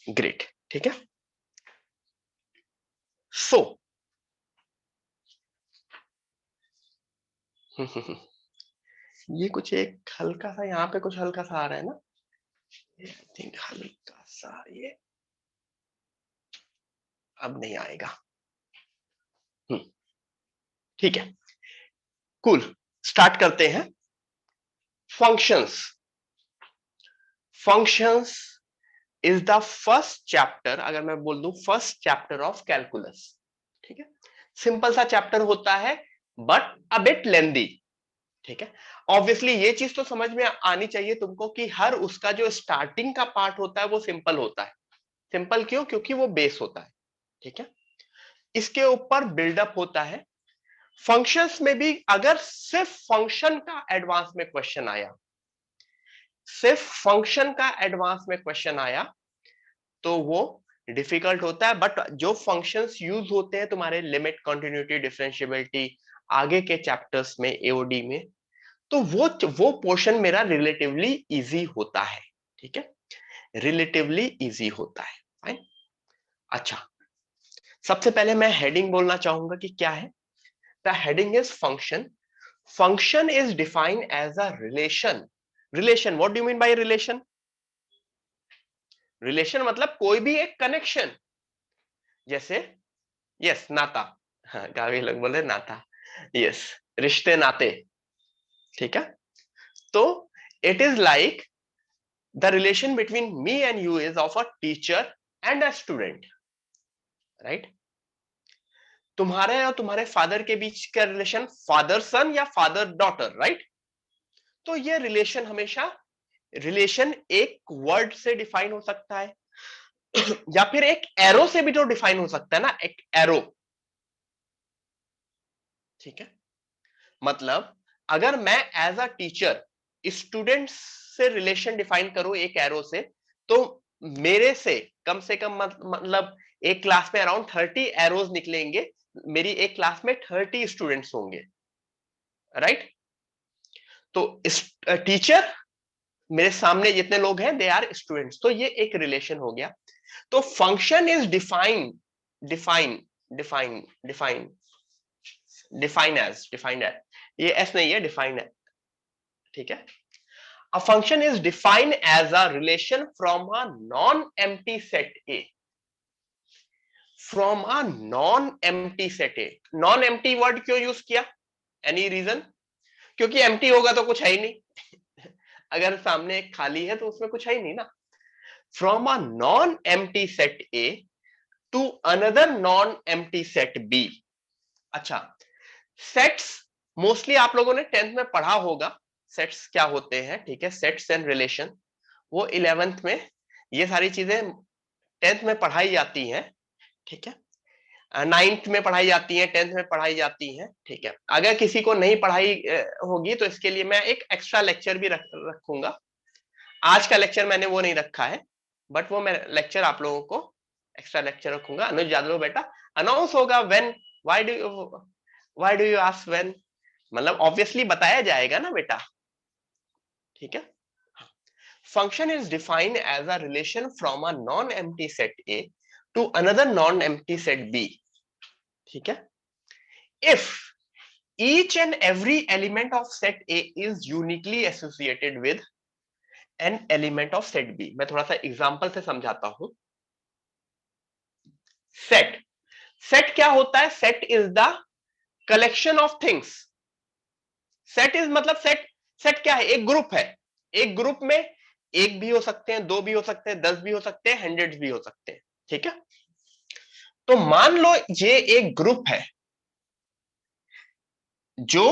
Great, ठीक है। सो ये कुछ एक हल्का सा यहाँ पे कुछ हल्का सा आ रहा है ना, आई थिंक हल्का सा ये अब नहीं आएगा। ठीक है, कूल, स्टार्ट करते हैं। Functions, functions is the first chapter, अगर मैं बोल दूं फर्स्ट चैप्टर ऑफ कैलकुलस, ठीक है। सिंपल सा चैप्टर होता है बट अ बिट लेंदी, ठीक है। ऑब्वियसली ये चीज तो समझ में आनी चाहिए तुमको कि हर उसका जो स्टार्टिंग का पार्ट होता है वो सिंपल होता है। सिंपल क्यों? क्योंकि वो बेस होता है, ठीक है। इसके ऊपर बिल्डअप होता है। फंक्शंस में भी अगर सिर्फ फंक्शन का एडवांस में क्वेश्चन आया, सिर्फ फंक्शन का एडवांस में क्वेश्चन आया तो वो डिफिकल्ट होता है। बट जो फंक्शंस यूज होते हैं तुम्हारे लिमिट, कंटिन्यूटी, डिफरेंशियबिलिटी, आगे के चैप्टर्स में, एओडी में, तो वो पोर्शन मेरा रिलेटिवली इजी होता है, ठीक है, रिलेटिवली इजी होता है। फाइन। अच्छा, सबसे पहले मैं हेडिंग बोलना चाहूंगा कि क्या है। The heading is function. Function is defined as a relation. Relation, what do you mean by relation? Relation मतलब कोई भी एक कनेक्शन, जैसे यस नाता, हाँ काफी लोग बोले नाता, यस रिश्ते नाते, ठीक है। तो it is like the relation between me and you is of a teacher and a student, right. तुम्हारे और तुम्हारे फादर के बीच का रिलेशन फादर सन या फादर डॉटर, राइट। तो ये रिलेशन हमेशा, रिलेशन एक वर्ड से डिफाइन हो सकता है या फिर एक एरो से भी तो डिफाइन हो सकता है ना, एक एरो, ठीक है। मतलब अगर मैं एज अ टीचर स्टूडेंट से रिलेशन डिफाइन करूं एक एरो से, तो मेरे से कम मतलब एक क्लास में अराउंड 30 एरोज निकलेंगे, मेरी एक क्लास में 30 स्टूडेंट्स होंगे, राइट। तो टीचर, मेरे सामने जितने लोग हैं दे आर स्टूडेंट्स, तो ये एक रिलेशन हो गया। तो function is define, define define define defined as, ये एस नहीं है, डिफाइंड है, ठीक है। A function is defined as a relation from a non-empty set A. From a non-empty set A. Non-empty word क्यों यूज किया? Any reason? क्योंकि empty होगा तो कुछ है ही नहीं अगर सामने एक खाली है तो उसमें कुछ है ही नहीं ना। From a non-empty set A to another non-empty set B. अच्छा, सेट्स मोस्टली आप लोगों ने 10th में पढ़ा होगा, सेट्स क्या होते हैं, ठीक है, सेट्स एंड रिलेशन, वो 11th में ये सारी चीजें 10th में पढ़ाई जाती हैं, ठीक है, 9th में पढ़ाई जाती है, 10th में पढ़ाई जाती है, ठीक है। अगर किसी को नहीं पढ़ाई होगी तो इसके लिए मैं एक एक्स्ट्रा लेक्चर भी रखूंगा। आज का लेक्चर मैंने वो नहीं रखा है, बट वो मैं लेक्चर आप लोगों को एक्स्ट्रा लेक्चर रखूंगा। अनुज याद लो बेटा, अनाउंस होगा when, why do you ask when, मतलब ऑब्वियसली बताया जाएगा ना बेटा, ठीक है। Function is defined as a relation from a non-empty set A to another non-empty set B. ठीक है? If each and every element of set A is uniquely associated with an element of set B. मैं थोड़ा सा example से समझाता हूं। Set, set क्या होता है? Set is the collection of things. Set is मतलब सेट, सेट क्या है? एक ग्रुप है। एक ग्रुप में एक भी हो सकते हैं, दो भी हो सकते हैं, 10 भी हो सकते हैं, 100 भी हो सकते हैं, ठीक है। तो मान लो ये एक ग्रुप है जो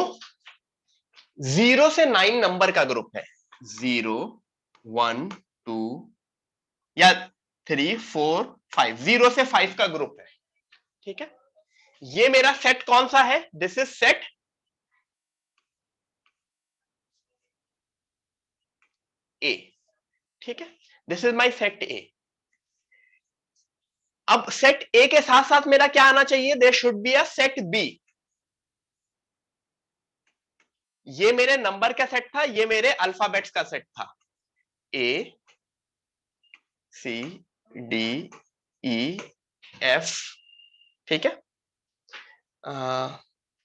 0 से 9 नंबर का ग्रुप है, 0 1 2 या 3 4 5, 0 से 5 का ग्रुप है, ठीक है। ये मेरा सेट कौन सा है? दिस इज सेट ए, ठीक है, दिस इज माई सेट ए। अब सेट ए के साथ साथ मेरा क्या आना चाहिए? There should be a set B. ये मेरे नंबर का सेट था, ये मेरे अल्फाबेट्स का सेट था, ए सी डी ई एफ, ठीक है।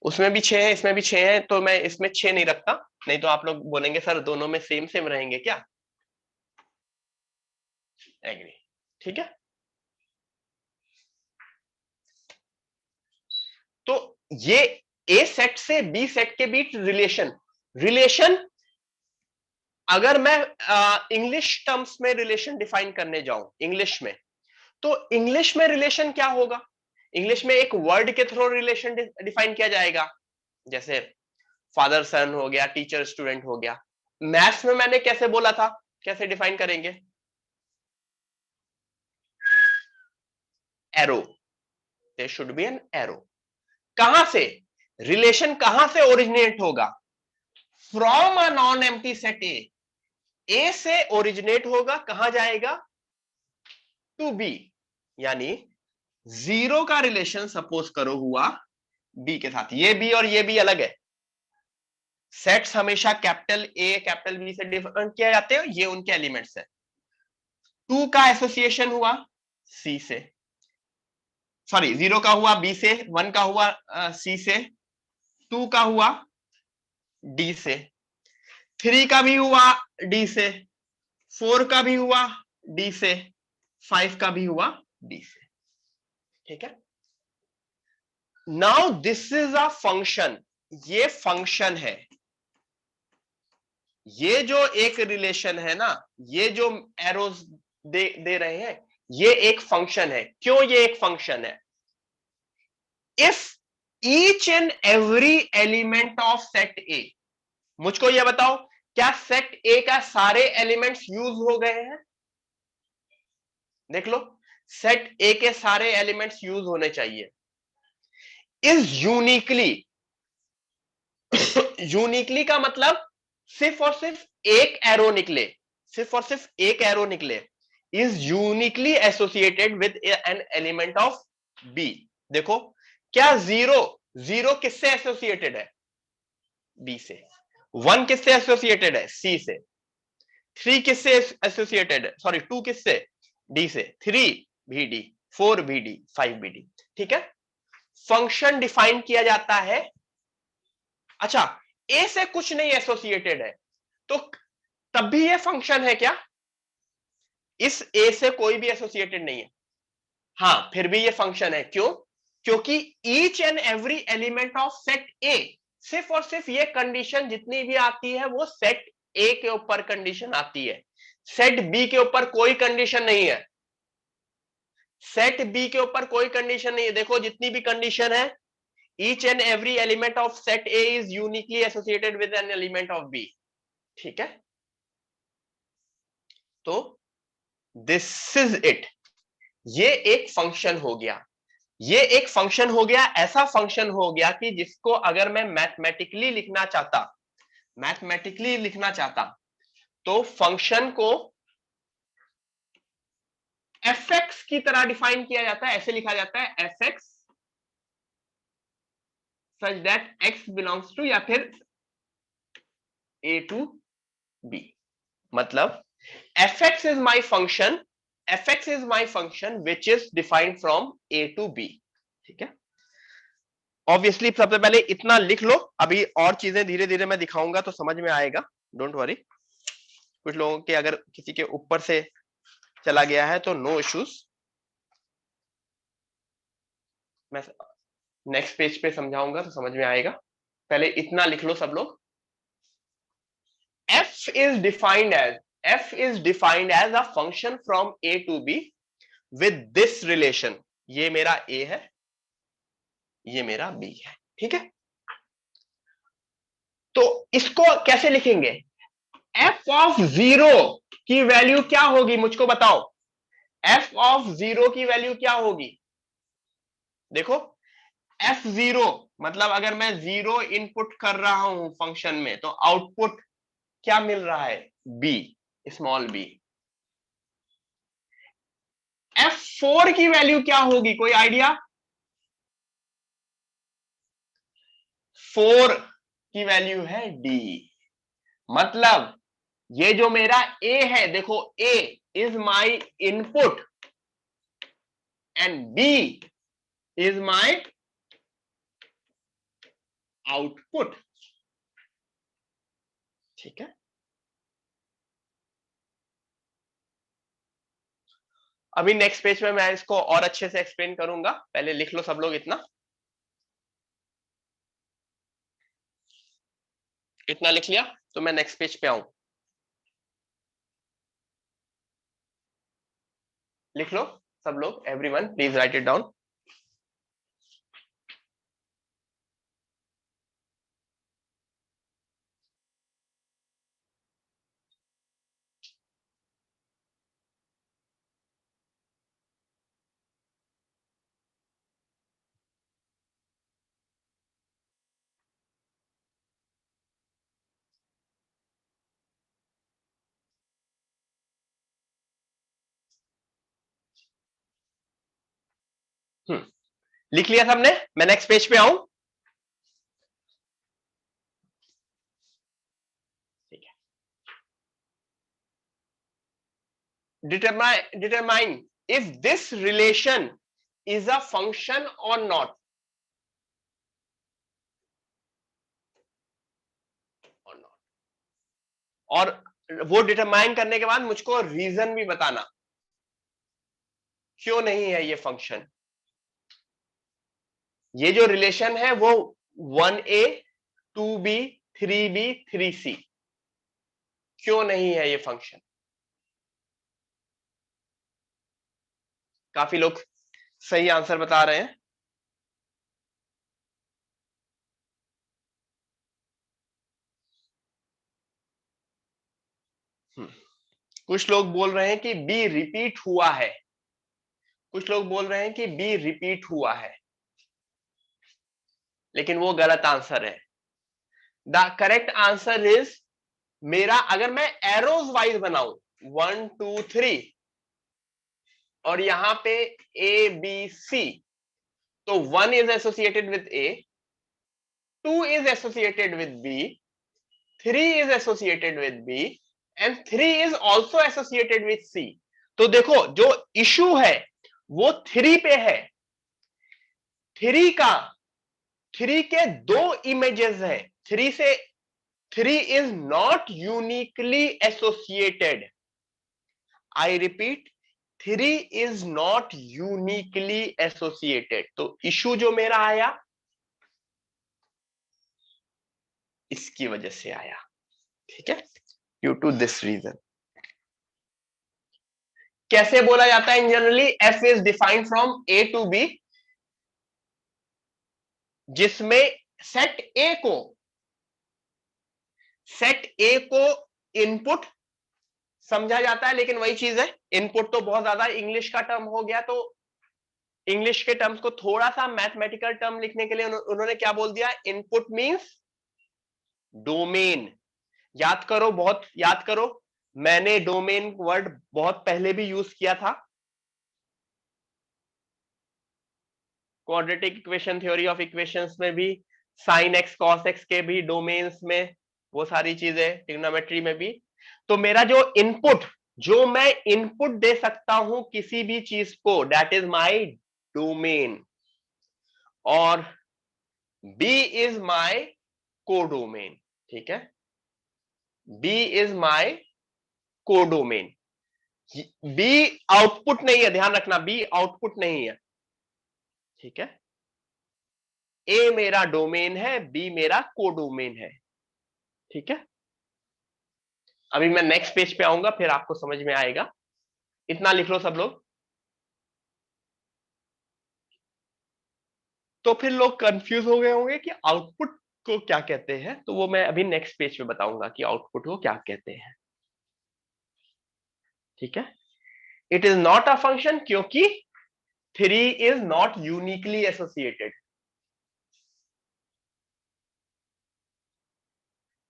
उसमें भी 6 है, इसमें भी 6 है, तो मैं इसमें 6 नहीं रखता, नहीं तो आप लोग बोलेंगे सर दोनों में सेम सेम रहेंगे क्या। एग्री, ठीक है। तो ये ए सेट से बी सेट के बीच रिलेशन, रिलेशन अगर मैं इंग्लिश टर्म्स में रिलेशन डिफाइन करने जाऊं इंग्लिश में, तो इंग्लिश में रिलेशन क्या होगा, इंग्लिश में एक वर्ड के थ्रू रिलेशन डिफाइन किया जाएगा, जैसे फादर सन हो गया, टीचर स्टूडेंट हो गया। मैथ्स में मैंने कैसे बोला था, कैसे डिफाइन करेंगे, arrow, there should be an arrow. कहां से रिलेशन, कहां से ओरिजिनेट होगा, from a non empty set A से ओरिजिनेट होगा, कहां जाएगा, टू बी, यानी जीरो का रिलेशन सपोज करो हुआ बी के साथ, ये बी और ये बी अलग है, सेट्स हमेशा कैपिटल ए कैपिटल बी से डिफाइन किए जाते हैं, ये उनके एलिमेंट्स है। 2 का एसोसिएशन हुआ सी से, सॉरी 0 का हुआ बी से, 1 का हुआ सी से, 2 का हुआ डी से, 3 का भी हुआ डी से, 4 का भी हुआ डी से, 5 का भी हुआ डी से, ठीक है। Now this is a function, ये फंक्शन है, ये जो एक रिलेशन है ना, ये जो एरोज दे रहे हैं, ये एक फंक्शन है। क्यों ये एक फंक्शन है, if each and every element of set ए, मुझको ये बताओ क्या सेट ए का सारे एलिमेंट्स यूज हो गए हैं, देख लो, सेट ए के सारे एलिमेंट्स यूज होने चाहिए, इज यूनिकली, यूनिकली का मतलब सिर्फ और सिर्फ एक एरो निकले, सिर्फ और सिर्फ एक एरो निकले, is uniquely associated with an element of B. देखो क्या जीरो, जीरो किससे एसोसिएटेड है, बी से, 1 किससे एसोसिएटेड है, सी से, 3 किससे एसोसिएटेड है, सॉरी 2 किससे, डी से, 3 भी डी, 4 भी डी, 5 भी डी, ठीक है। फंक्शन डिफाइन किया जाता है, अच्छा ए से कुछ नहीं एसोसिएटेड है, तो तब भी ये फंक्शन है क्या, इस ए से कोई भी एसोसिएटेड नहीं है, हाँ फिर भी ये फंक्शन है, क्यों, क्योंकि each and every element of set ए, सिर्फ और सिर्फ ये कंडीशन जितनी भी आती है वो सेट ए के ऊपर कंडीशन आती है, सेट बी के ऊपर कोई कंडीशन नहीं है, सेट बी के ऊपर कोई कंडीशन नहीं है, देखो जितनी भी कंडीशन है, each and every element of set A is uniquely associated with an element of B, ठीक है। तो दिस इज इट, ये एक फंक्शन हो गया, ये एक फंक्शन हो गया, ऐसा फंक्शन हो गया कि जिसको अगर मैं मैथमेटिकली लिखना चाहता, मैथमेटिकली लिखना चाहता, तो फंक्शन को एफ एक्स की तरह डिफाइन किया जाता है, ऐसे लिखा जाता है f x such that x belongs to या फिर ए टू बी, मतलब f x is my function, f x is my function which is defined from A to B, ठीक है। ऑब्वियसली सबसे पहले इतना लिख लो, अभी और चीजें धीरे धीरे मैं दिखाऊंगा तो समझ में आएगा, डोंट वरी। कुछ लोगों के अगर किसी के ऊपर से चला गया है तो नो इश्यूज, मैं नेक्स्ट पेज पे समझाऊंगा तो समझ में आएगा, पहले इतना लिख लो सब लोग। f is defined as, f is defined as a function from a to b with this relation, ये मेरा a है, ये मेरा b है, ठीक है। तो इसको कैसे लिखेंगे, f ऑफ 0 की वैल्यू क्या होगी, मुझको बताओ, f ऑफ 0 की वैल्यू क्या होगी, देखो f0 मतलब अगर मैं 0 इनपुट कर रहा हूं फंक्शन में तो आउटपुट क्या मिल रहा है, b, स्मॉल b। f4 की वैल्यू क्या होगी, कोई आइडिया, 4 की वैल्यू है d, मतलब ये जो मेरा a है, देखो a is my input, and B is my output. ठीक है, अभी नेक्स्ट पेज में मैं इसको और अच्छे से एक्सप्लेन करूंगा, पहले लिख लो सब लोग इतना इतना लिख लिया तो मैं नेक्स्ट पेज पे आऊं। लिख लो सब लोग, everyone please write it down. लिख लिया सबने, मैं नेक्स्ट पेज पे आऊं। ठीक है, determine if this relation is a function और नॉट। और वो डिटरमाइन करने के बाद मुझको रीजन भी बताना क्यों नहीं है ये फंक्शन। ये जो रिलेशन है वो 1a 2b 3b 3c, क्यों नहीं है ये फंक्शन। काफी लोग सही आंसर बता रहे हैं। कुछ लोग बोल रहे हैं कि बी रिपीट हुआ है, कुछ लोग बोल रहे हैं कि बी रिपीट हुआ है, लेकिन वो गलत आंसर है। द करेक्ट आंसर इज, मेरा अगर मैं एरोज वाइज बनाऊं 1 2 3 और यहां पे ए बी सी, तो 1 is associated with A, 2 is associated with B, 3 is associated with B and 3 is also associated with C. तो देखो जो इशू है वो 3 पे है। 3 का 3 के दो इमेजेस है, 3 से 3 is not uniquely associated. I repeat, 3 is not uniquely associated. तो इशू जो मेरा आया इसकी वजह से आया। ठीक है, ड्यू टू दिस रीजन। कैसे बोला जाता है in generally, f is defined from A to B, जिसमें सेट ए को इनपुट समझा जाता है। लेकिन वही चीज है, इनपुट तो बहुत ज्यादा इंग्लिश का टर्म हो गया, तो इंग्लिश के टर्म्स को थोड़ा सा मैथमेटिकल टर्म लिखने के लिए उन्होंने क्या बोल दिया, इनपुट मींस डोमेन। याद करो, बहुत याद करो, मैंने डोमेन वर्ड बहुत पहले भी यूज किया था। Quadratic equation, theory of equations में भी, साइन एक्स कॉस एक्स के भी डोमेन्स में, वो सारी चीजें ट्रिग्नोमेट्री में भी। तो मेरा जो इनपुट, जो मैं इनपुट दे सकता हूं किसी भी चीज को, दैट इज माय डोमेन। और बी इज माय कोडोमेन। ठीक है, B is my codomain. B output नहीं है, ध्यान रखना, बी आउटपुट नहीं है। ठीक है, ए मेरा डोमेन है, बी मेरा कोडोमेन है। ठीक है, अभी मैं नेक्स्ट पेज पे आऊंगा, फिर आपको समझ में आएगा। इतना लिख लो सब लोग। तो फिर लोग कंफ्यूज हो गए होंगे कि आउटपुट को क्या कहते हैं, तो वो मैं अभी नेक्स्ट पेज पे बताऊंगा कि आउटपुट को क्या कहते हैं। ठीक है, it is not a function क्योंकि 3 इज नॉट यूनिकली एसोसिएटेड।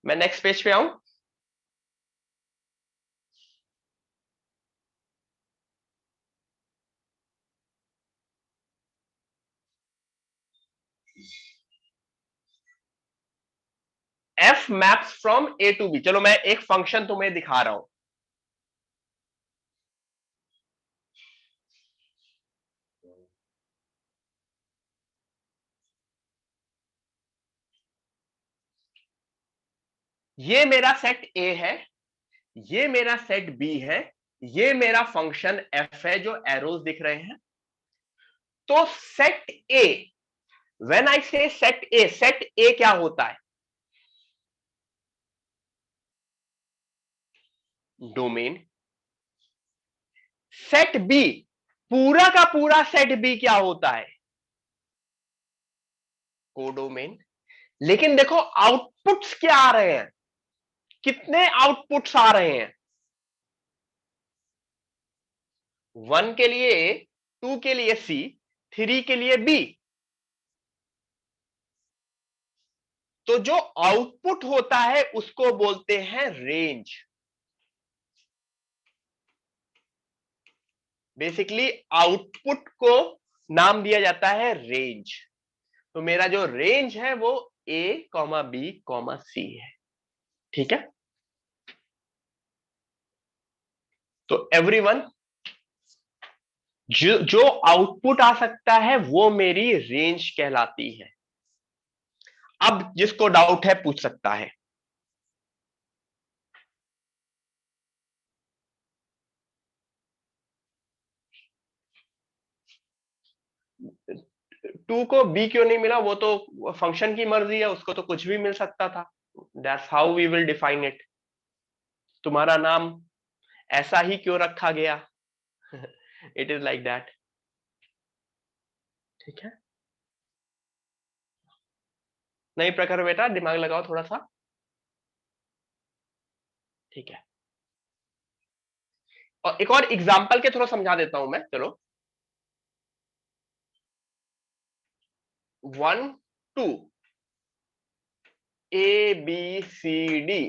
मैं नेक्स्ट पेज पे आऊं। F maps from A to B. चलो मैं एक फंक्शन तुम्हें दिखा रहा हूं। ये मेरा सेट ए है, ये मेरा सेट बी है, ये मेरा फंक्शन एफ है जो एरोज दिख रहे हैं। तो सेट ए, व्हेन आई से सेट ए क्या होता है? डोमेन। सेट बी, पूरा का पूरा सेट बी क्या होता है? कोडोमेन। लेकिन देखो आउटपुट्स क्या आ रहे हैं, कितने आउटपुट्स आ रहे हैं? 1 के लिए ए, 2 के लिए सी, 3 के लिए बी। तो जो आउटपुट होता है उसको बोलते हैं रेंज। बेसिकली आउटपुट को नाम दिया जाता है रेंज। तो मेरा जो रेंज है वो ए कॉमा बी कॉमा सी है। ठीक है, तो एवरीवन, जो आउटपुट आ सकता है वो मेरी रेंज कहलाती है। अब जिसको डाउट है पूछ सकता है। टू को बी क्यों नहीं मिला? वो तो फंक्शन की मर्जी है, उसको तो कुछ भी मिल सकता था। That's how we will define it. तुम्हारा नाम ऐसा ही क्यों रखा गया? It is like that. ठीक है, नहीं प्रखर बेटा, दिमाग लगाओ थोड़ा सा। ठीक है, और एक और एग्जाम्पल के थ्रू समझा देता हूं मैं, चलो। 1 2 ए बी सी डी।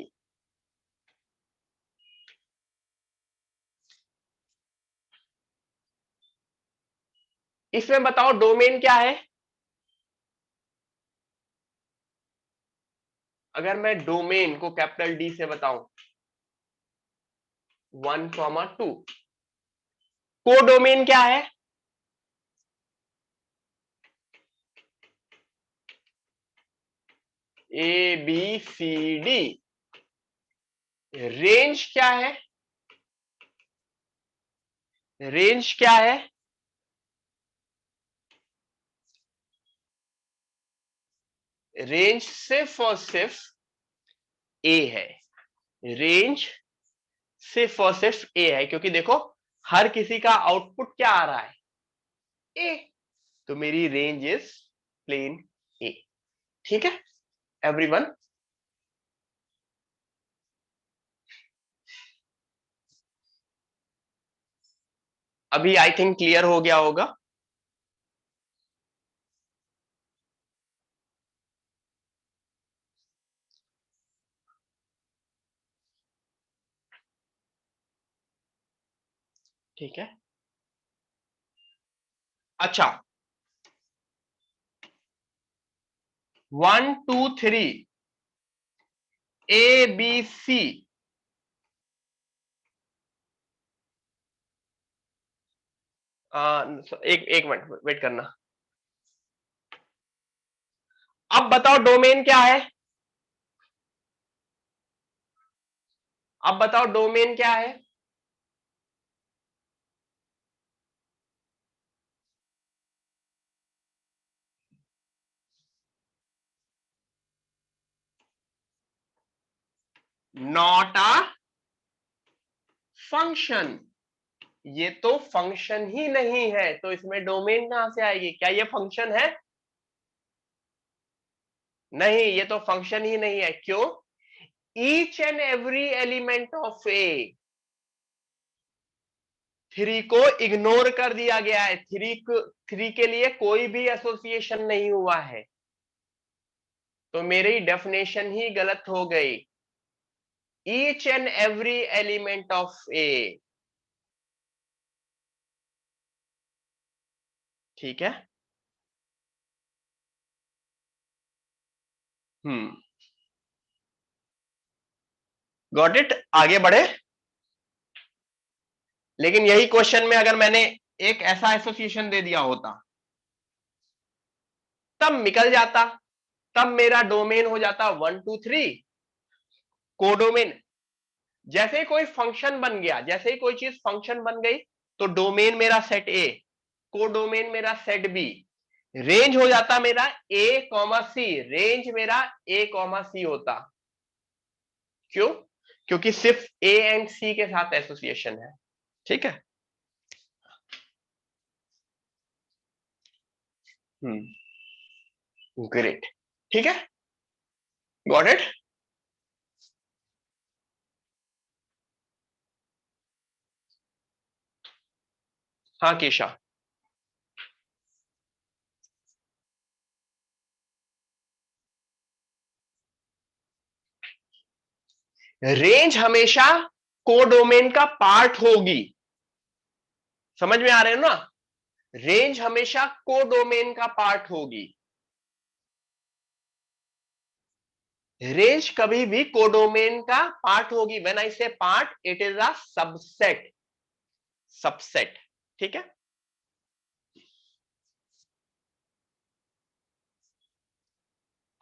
इसमें बताओ डोमेन क्या है? अगर मैं डोमेन को कैपिटल डी से बताऊं, 1,2। कोडोमेन क्या है? A B C D. Range क्या है? रेंज क्या है? रेंज सिर्फ और सिर्फ ए है। रेंज सिर्फ और सिर्फ ए है, क्योंकि देखो हर किसी का आउटपुट क्या आ रहा है? ए। तो मेरी रेंज इज प्लेन ए। ठीक है एवरीवन। अभी आई थिंक क्लियर हो गया होगा। ठीक है, अच्छा। 1 2 3 ए बी सी। एक मिनट वेट करना। अब बताओ डोमेन क्या है? अब बताओ डोमेन क्या है? Not a function. ये तो फंक्शन ही नहीं है, तो इसमें डोमेन कहां से आएगी? क्या ये फंक्शन है? नहीं, ये तो फंक्शन ही नहीं है। क्यों? Each and every element of A, 3 को इग्नोर कर दिया गया है। 3 के लिए कोई भी एसोसिएशन नहीं हुआ है, तो मेरी डेफिनेशन ही गलत हो गई। Each and every element of A. ठीक है, हम्म, गॉट इट। आगे बढ़े। लेकिन यही क्वेश्चन में अगर मैंने एक ऐसा एसोसिएशन दे दिया होता तब निकल जाता, तब मेरा डोमेन हो जाता 1 2 3। कोडोमेन, जैसे ही कोई फंक्शन बन गया, जैसे ही कोई चीज फंक्शन बन गई, तो डोमेन मेरा सेट ए, कोडोमेन मेरा सेट बी, रेंज हो जाता मेरा ए कॉमा सी, रेंज मेरा ए कॉमा सी होता। क्यों? क्योंकि सिर्फ ए एंड सी के साथ एसोसिएशन है। ठीक है। ग्रेट। ठीक है, गॉट इट। हाँ केशा। रेंज हमेशा कोडोमेन का पार्ट होगी। समझ में आ रहे हो ना? रेंज हमेशा कोडोमेन का पार्ट होगी। रेंज कभी भी कोडोमेन का पार्ट होगी। व्हेन आई से part, it is a subset. Subset. ठीक है।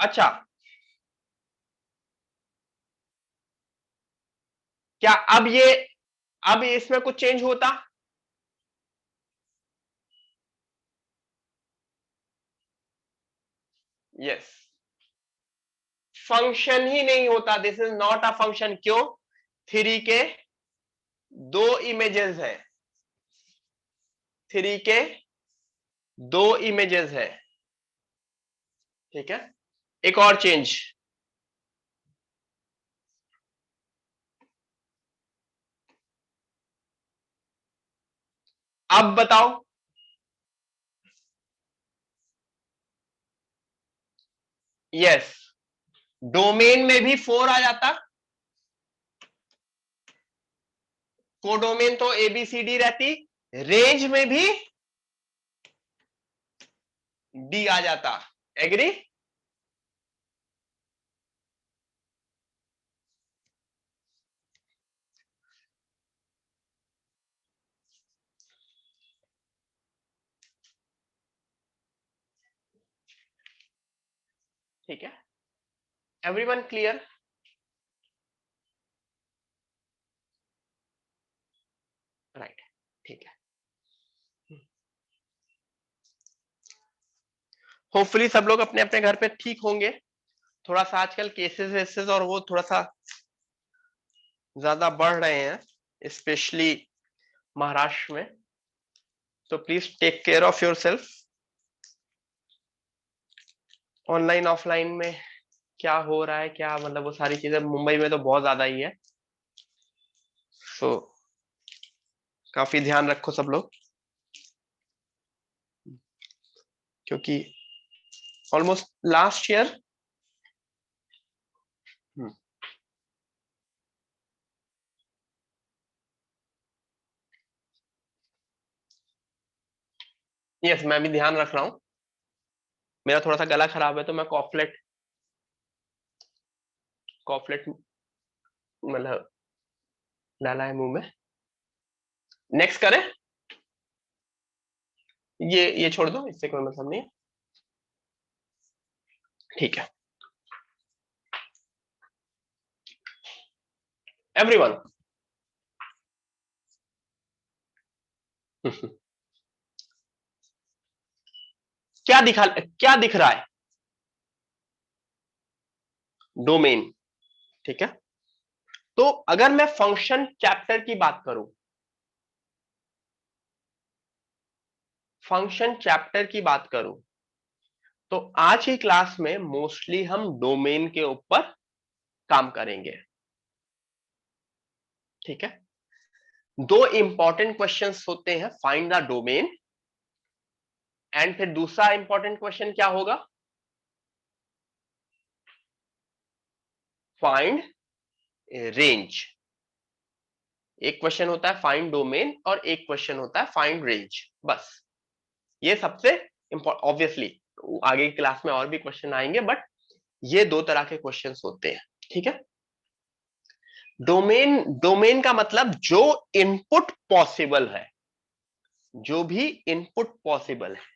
अच्छा, क्या अब इसमें कुछ चेंज होता? यस। फंक्शन ही नहीं होता। This is not a function. क्यों? थ्री के दो इमेजेस है। थ्री के दो इमेजेस है। ठीक है। एक और चेंज। अब बताओ। यस। डोमेन में भी 4 आ जाता। कोडोमेन तो एबीसीडी रहती। रेंज में भी डी आ जाता। एग्री? ठीक है। Everyone clear? राइट। ठीक है। होपफुली सब लोग अपने अपने घर पे ठीक होंगे। थोड़ा सा आजकल केसेस वेसेस और वो थोड़ा सा ज्यादा बढ़ रहे हैं, स्पेशली महाराष्ट्र में। तो please take care of your self. Online offline में क्या हो रहा है, क्या मतलब वो सारी चीजें मुंबई में तो बहुत ज्यादा ही है। सो काफी ध्यान रखो सब लोग, क्योंकि ऑलमोस्ट लास्ट ईयर। यस, मैं भी ध्यान रख रहा हूँ। मेरा थोड़ा सा गला खराब है, तो मैं कॉफलेट कॉफलेट मतलब डाला है मुंह में। नेक्स्ट करें? ये छोड़ दो, इससे कोई मतलब नहीं है। ठीक है। एवरीवन। क्या दिख रहा है? डोमेन। ठीक है। तो अगर मैं फंक्शन चैप्टर की बात करूं, फंक्शन चैप्टर की बात करूं, तो आज की क्लास में मोस्टली हम डोमेन के ऊपर काम करेंगे। ठीक है। दो इंपॉर्टेंट क्वेश्चंस होते हैं, फाइंड द डोमेन, एंड फिर दूसरा इंपॉर्टेंट क्वेश्चन क्या होगा? Find range. एक क्वेश्चन होता है फाइंड डोमेन और एक क्वेश्चन होता है फाइंड रेंज। बस ये सबसे ऑब्वियसली आगे की क्लास में और भी क्वेश्चन आएंगे, बट ये दो तरह के क्वेश्चंस होते हैं। ठीक है। डोमेन, डोमेन का मतलब जो इनपुट पॉसिबल है, जो भी इनपुट पॉसिबल है।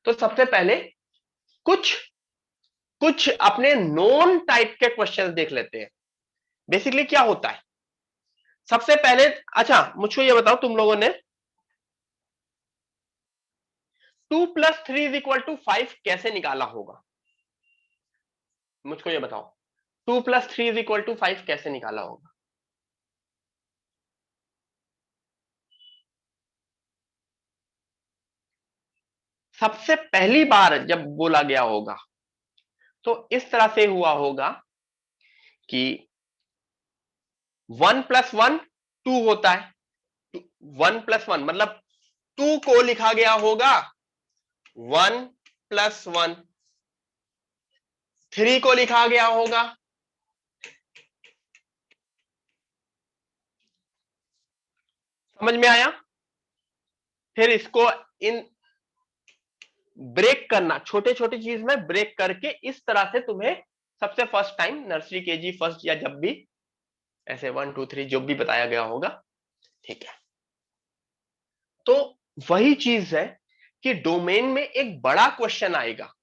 तो सबसे पहले कुछ कुछ अपने नोन टाइप के क्वेश्चंस देख लेते हैं। बेसिकली क्या होता है सबसे पहले, अच्छा मुझको ये बताओ तुम लोगों ने 2 + 3 = 5 कैसे निकाला होगा? मुझको ये बताओ 2 + 3 = 5 कैसे निकाला होगा? सबसे पहली बार जब बोला गया होगा तो इस तरह से हुआ होगा कि 1 + 1 2 होता है। 1 + 1 मतलब 2 को लिखा गया होगा 1 + 1, 3 को लिखा गया होगा, समझ में आया? फिर इसको इन ब्रेक करना, छोटे छोटे चीज में ब्रेक करके इस तरह से तुम्हें सबसे first time nursery KG first या जब भी ऐसे 1 2 3 जो भी बताया गया होगा, ठीक है। तो वही चीज है कि डोमेन में एक बड़ा क्वेश्चन आएगा,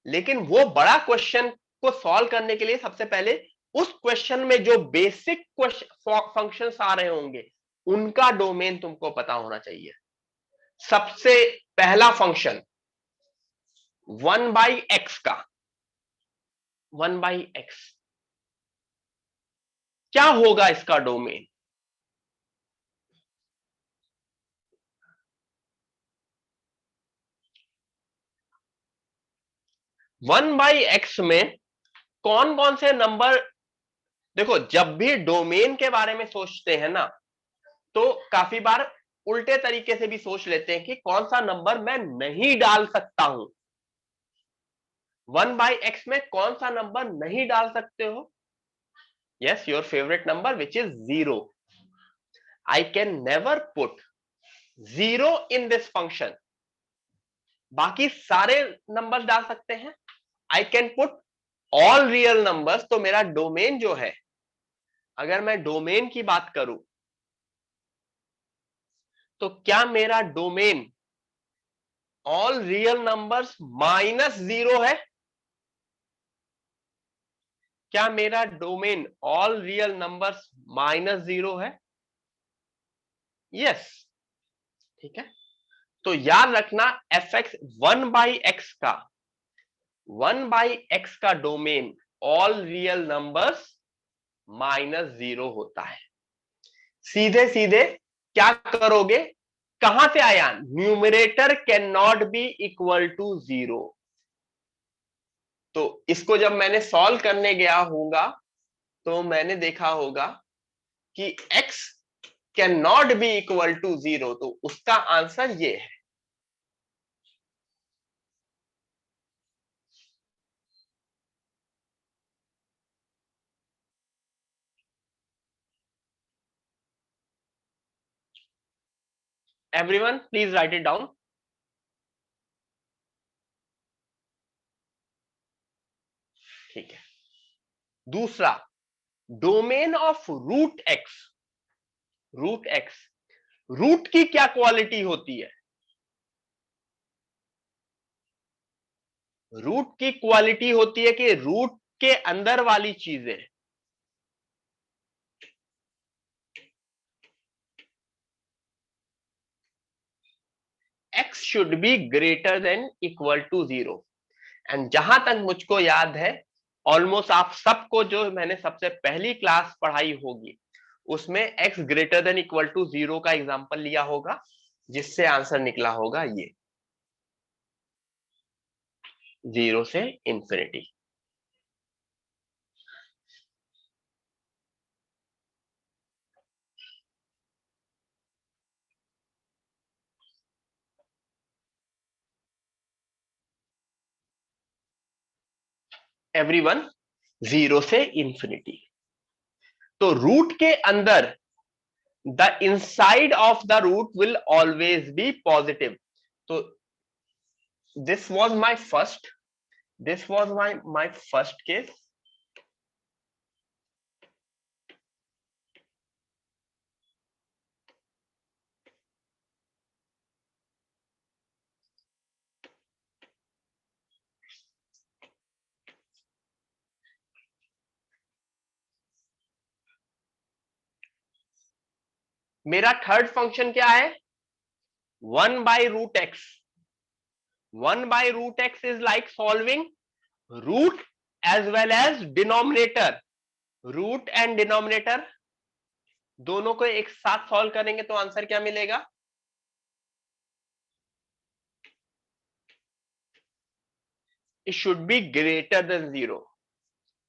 लेकिन वो बड़ा क्वेश्चन को सॉल्व करने के लिए सबसे पहले उस क्वेश्चन में जो बेसिक फंक्शंस आ रहे होंगे उनका डोमेन तुमको पता होना चाहिए। सबसे पहला फंक्शन 1/x का, 1/x क्या होगा इसका डोमेन? 1/x में कौन कौन से नंबर, देखो जब भी डोमेन के बारे में सोचते हैं ना तो काफी बार उल्टे तरीके से भी सोच लेते हैं कि कौन सा नंबर मैं नहीं डाल सकता हूं। 1/x में कौन सा नंबर नहीं डाल सकते हो? Yes, your favourite number which is 0। I can never put 0 in this function. बाकी सारे नंबर्स डाल सकते हैं। I can put all real numbers. तो मेरा डोमेन जो है, अगर मैं डोमेन की बात करूं तो क्या मेरा डोमेन ऑल रियल नंबर्स -0 है? क्या मेरा डोमेन ऑल रियल नंबर्स -0 है? यस, ठीक है। तो याद रखना एफ एक्स 1/x का, 1/x का डोमेन ऑल रियल नंबर्स -0 होता है। सीधे सीधे क्या करोगे, कहां से आया? Numerator can not be equal to 0। तो इसको जब मैंने सॉल्व करने गया होगा तो मैंने देखा होगा कि x can not be equal to 0, तो उसका आंसर ये है। Everyone please write it down. ठीक है। दूसरा, domain of root x. Root x, root की क्या क्वालिटी होती है? रूट की क्वालिटी होती है कि रूट के अंदर वाली चीजें x should be greater than equal to 0। And जहां तक मुझको याद है, ऑलमोस्ट आप सबको जो मैंने सबसे पहली क्लास पढ़ाई होगी उसमें x greater than equal to 0 का एग्जांपल लिया होगा, जिससे आंसर निकला होगा ये 0 से इंफिनिटी। एवरीवन, 0 से इंफिनिटी। तो रूट के अंदर the inside of the root will always be positive. तो this was my first, this was my first case. मेरा थर्ड फंक्शन क्या है, 1/√x. 1/√x is like solving root as well as denominator. Root and denominator दोनों को एक साथ solve करेंगे तो आंसर क्या मिलेगा, it should be greater than 0.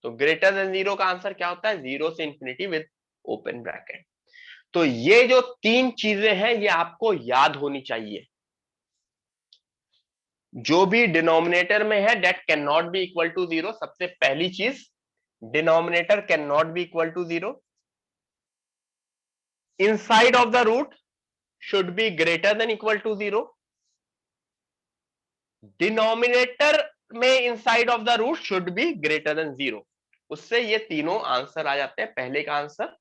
तो ग्रेटर देन 0 का आंसर क्या होता है, 0 से इंफिनिटी विद ओपन ब्रैकेट. तो ये जो तीन चीजें हैं ये आपको याद होनी चाहिए. जो भी डिनोमिनेटर में है that can not be equal to 0. सबसे पहली चीज, denominator can not be equal to 0. Inside of the root should be greater than equal to 0. Denominator में inside of the root should be greater than 0. उससे ये तीनों answer आ जाते हैं. पहले का आंसर,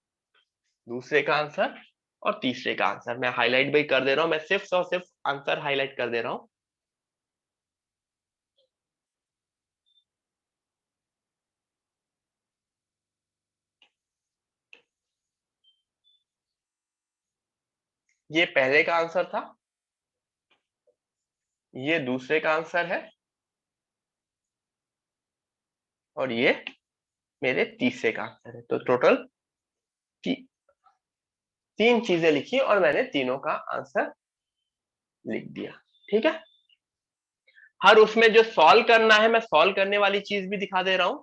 दूसरे का आंसर और तीसरे का आंसर. मैं हाईलाइट भी कर दे रहा हूं, मैं सिर्फ और सिर्फ आंसर हाईलाइट कर दे रहा हूं. ये पहले का आंसर था, ये दूसरे का आंसर है और ये मेरे तीसरे का आंसर है. तो टोटल तीन चीजें लिखी और मैंने तीनों का आंसर लिख दिया. ठीक है. हर उसमें जो सॉल्व करना है मैं सॉल्व करने वाली चीज भी दिखा दे रहा हूं.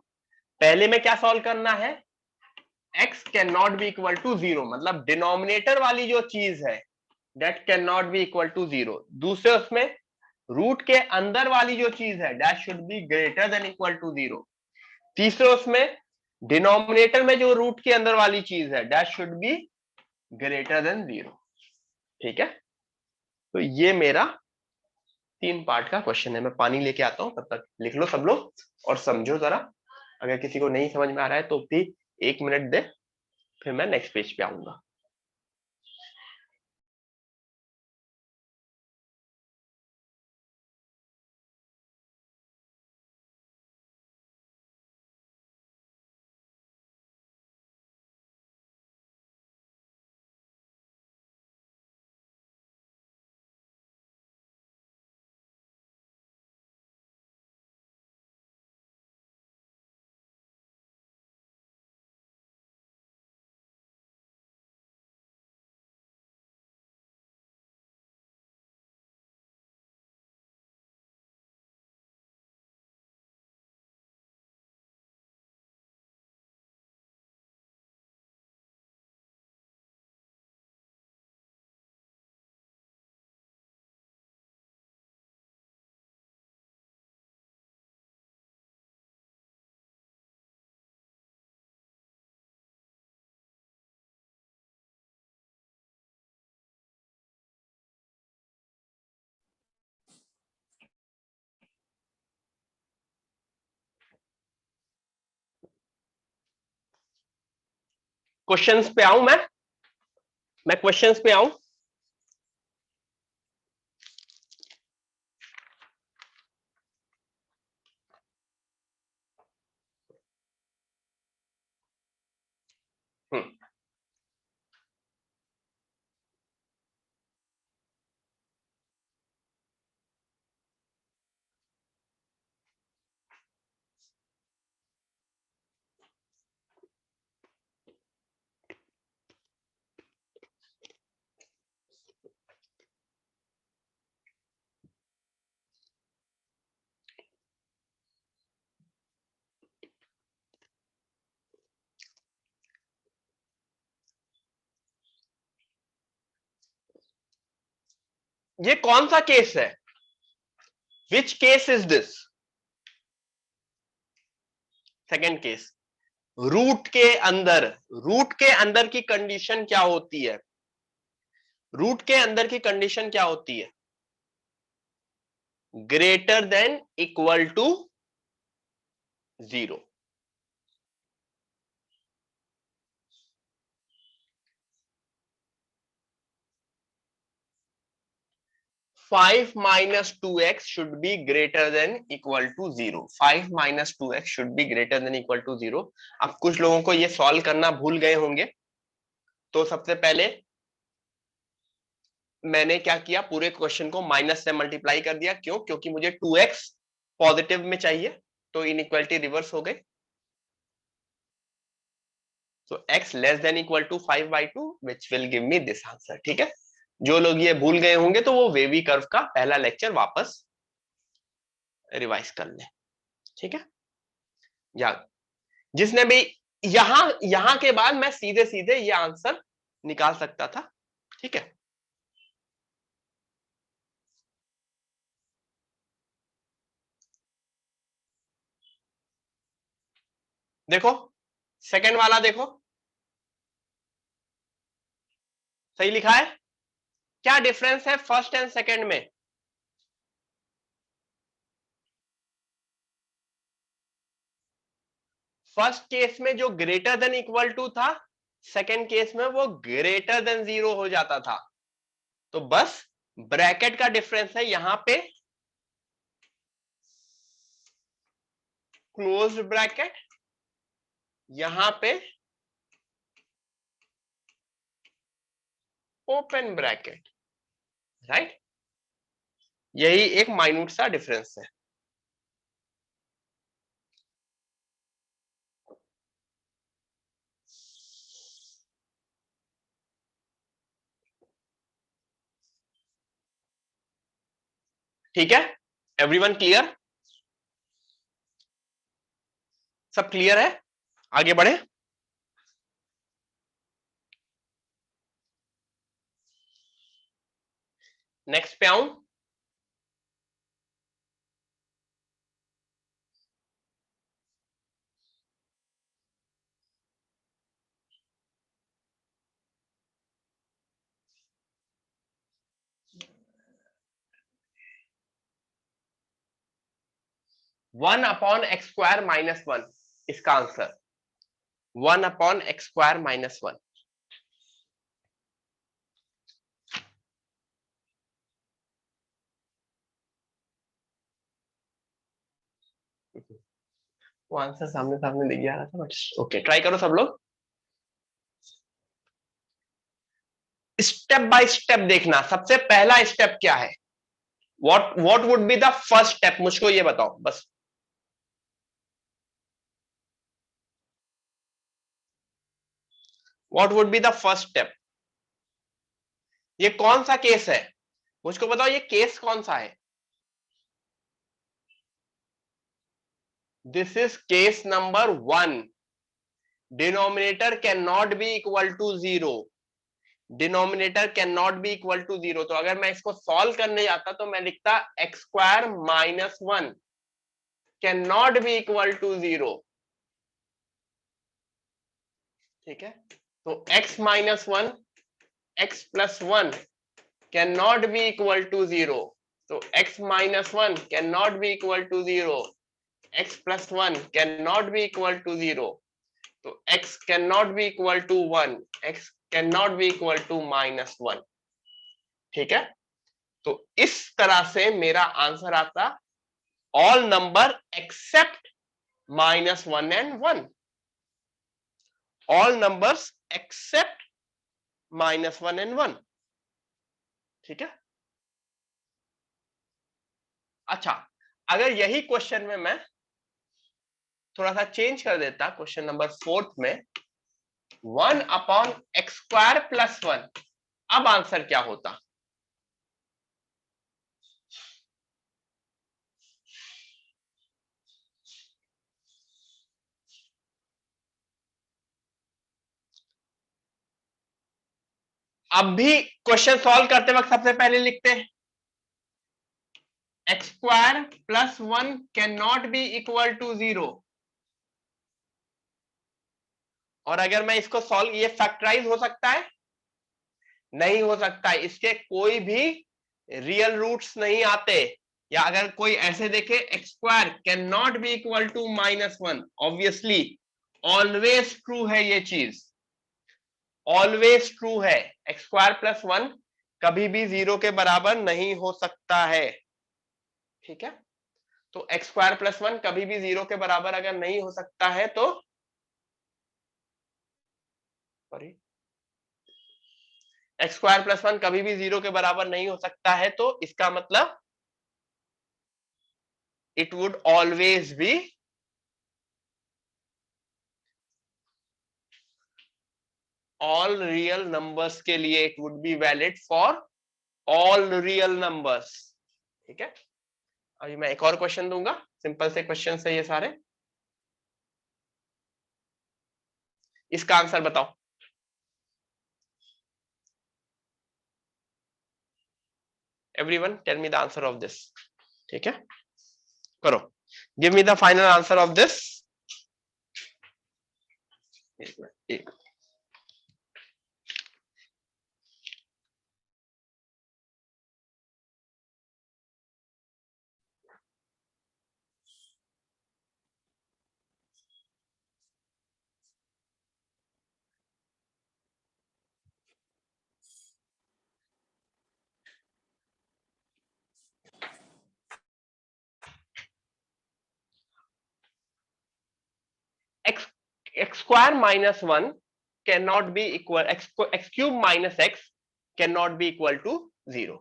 पहले में क्या सॉल्व करना है, x can not be equal to 0, मतलब डिनोमिनेटर वाली जो चीज है that can not be equal to 0. दूसरे उसमें रूट के अंदर वाली जो चीज है that should be greater than equal to 0. तीसरे उसमें डिनोमिनेटर में जो रूट के अंदर वाली चीज है that should be greater than 0. ठीक है. तो ये मेरा 3 पार्ट का क्वेश्चन है. मैं पानी लेके आता हूं, तब तक लिख लो सब लोग और समझो जरा. अगर किसी को नहीं समझ में आ रहा है तो भी 1 मिनट दे, फिर मैं नेक्स्ट पेज पे आऊंगा. क्वेश्चंस पे आऊं मैं क्वेश्चंस पे आऊं. हम्म. ये कौन सा केस है, which case is this, second case. Root के अंदर की कंडीशन क्या होती है, रूट के अंदर की कंडीशन क्या होती है, greater than equal to 0. 5 minus 2x should be greater than equal to 0. 5 minus 2x should be greater than equal to 0. अब कुछ लोगों को ये सॉल्व करना भूल गए होंगे, तो सबसे पहले मैंने क्या किया, पूरे क्वेश्चन को माइनस से मल्टीप्लाई कर दिया। क्यों? क्योंकि मुझे 2x पॉजिटिव में चाहिए, तो इनइक्वालिटी रिवर्स हो गई। So x less than equal to 5/2 which will give me this answer। ठीक है, जो लोग ये भूल गए होंगे तो वो वेवी कर्व का पहला लेक्चर वापस रिवाइज कर ले। ठीक है, या जिसने भी यहां के बाद मैं सीधे सीधे ये आंसर निकाल सकता था। ठीक है, देखो सेकंड वाला देखो, सही लिखा है। क्या डिफरेंस है फर्स्ट एंड सेकंड में? फर्स्ट केस में जो ग्रेटर देन इक्वल टू था, सेकंड केस में वो ग्रेटर देन 0 हो जाता था। तो बस ब्रैकेट का डिफरेंस है, यहां पे क्लोज ब्रैकेट, यहां पे ओपन ब्रैकेट, राइट। यही एक माइन्यूट सा डिफरेंस है। ठीक है, एवरीवन क्लियर? सब क्लियर है? आगे बढ़े। नेक्स्ट पे आऊं। One upon x square minus one, इसका आंसर 1/x² - 1। वो आंसर सामने सामने दिख गया था, बट ओके, ट्राई करो सब लोग। स्टेप बाय स्टेप देखना। सबसे पहला स्टेप क्या है? What would be the first step, मुझको ये बताओ बस। What would be the first step? ये कौन सा केस है, मुझको बताओ, ये केस कौन सा है? This is case number 1। Denominator can not be equal to 0। Denominator can not be equal to 0। तो अगर मैं इसको सॉल्व करने जाता तो मैं लिखता x² - 1 can not be equal to 0। ठीक है, तो x - 1 x+1 can not be equal to 0। तो x - 1 can not be equal to 0, x+1 can not be equal to 0, तो x can not be equal to 1, x can not be equal to -1। ठीक है, तो इस तरह से मेरा answer आता all number except -1 and 1। All numbers accept -1 and 1। ठीक है, अच्छा, अगर यही क्वेश्चन में मैं थोड़ा सा चेंज कर देता, क्वेश्चन नंबर 4 में 1/x² + 1, अब आंसर क्या होता? अब भी क्वेश्चन सॉल्व करते वक्त सबसे पहले लिखते हैं x² + 1 can not be equal to 0। और अगर मैं इसको सॉल्व, ये फैक्टराइज हो सकता है? नहीं हो सकता, इसके कोई भी रियल रूट्स नहीं आते। या अगर कोई ऐसे देखे x² can not be equal to -1, obviously always true है ये चीज, ऑलवेज ट्रू है। x² + 1 कभी भी 0 के बराबर नहीं हो सकता है। ठीक है, तो x² + 1 कभी भी 0 के बराबर अगर नहीं हो सकता है तो सॉरी, एक्स स्क्वायर प्लस 1 कभी भी 0 के बराबर नहीं हो सकता है, तो इसका मतलब it would always be all real numbers के लिए, it would be valid for all real numbers. ठीक है, अभी मैं एक और क्वेश्चन दूंगा, सिंपल से क्वेश्चन है ये सारे, इसका आंसर बताओ। Everyone tell me the answer of this. ठीक है, करो, give me the final answer of this. एक x square minus 1 cannot be equal, x cube minus x cannot be equal to 0।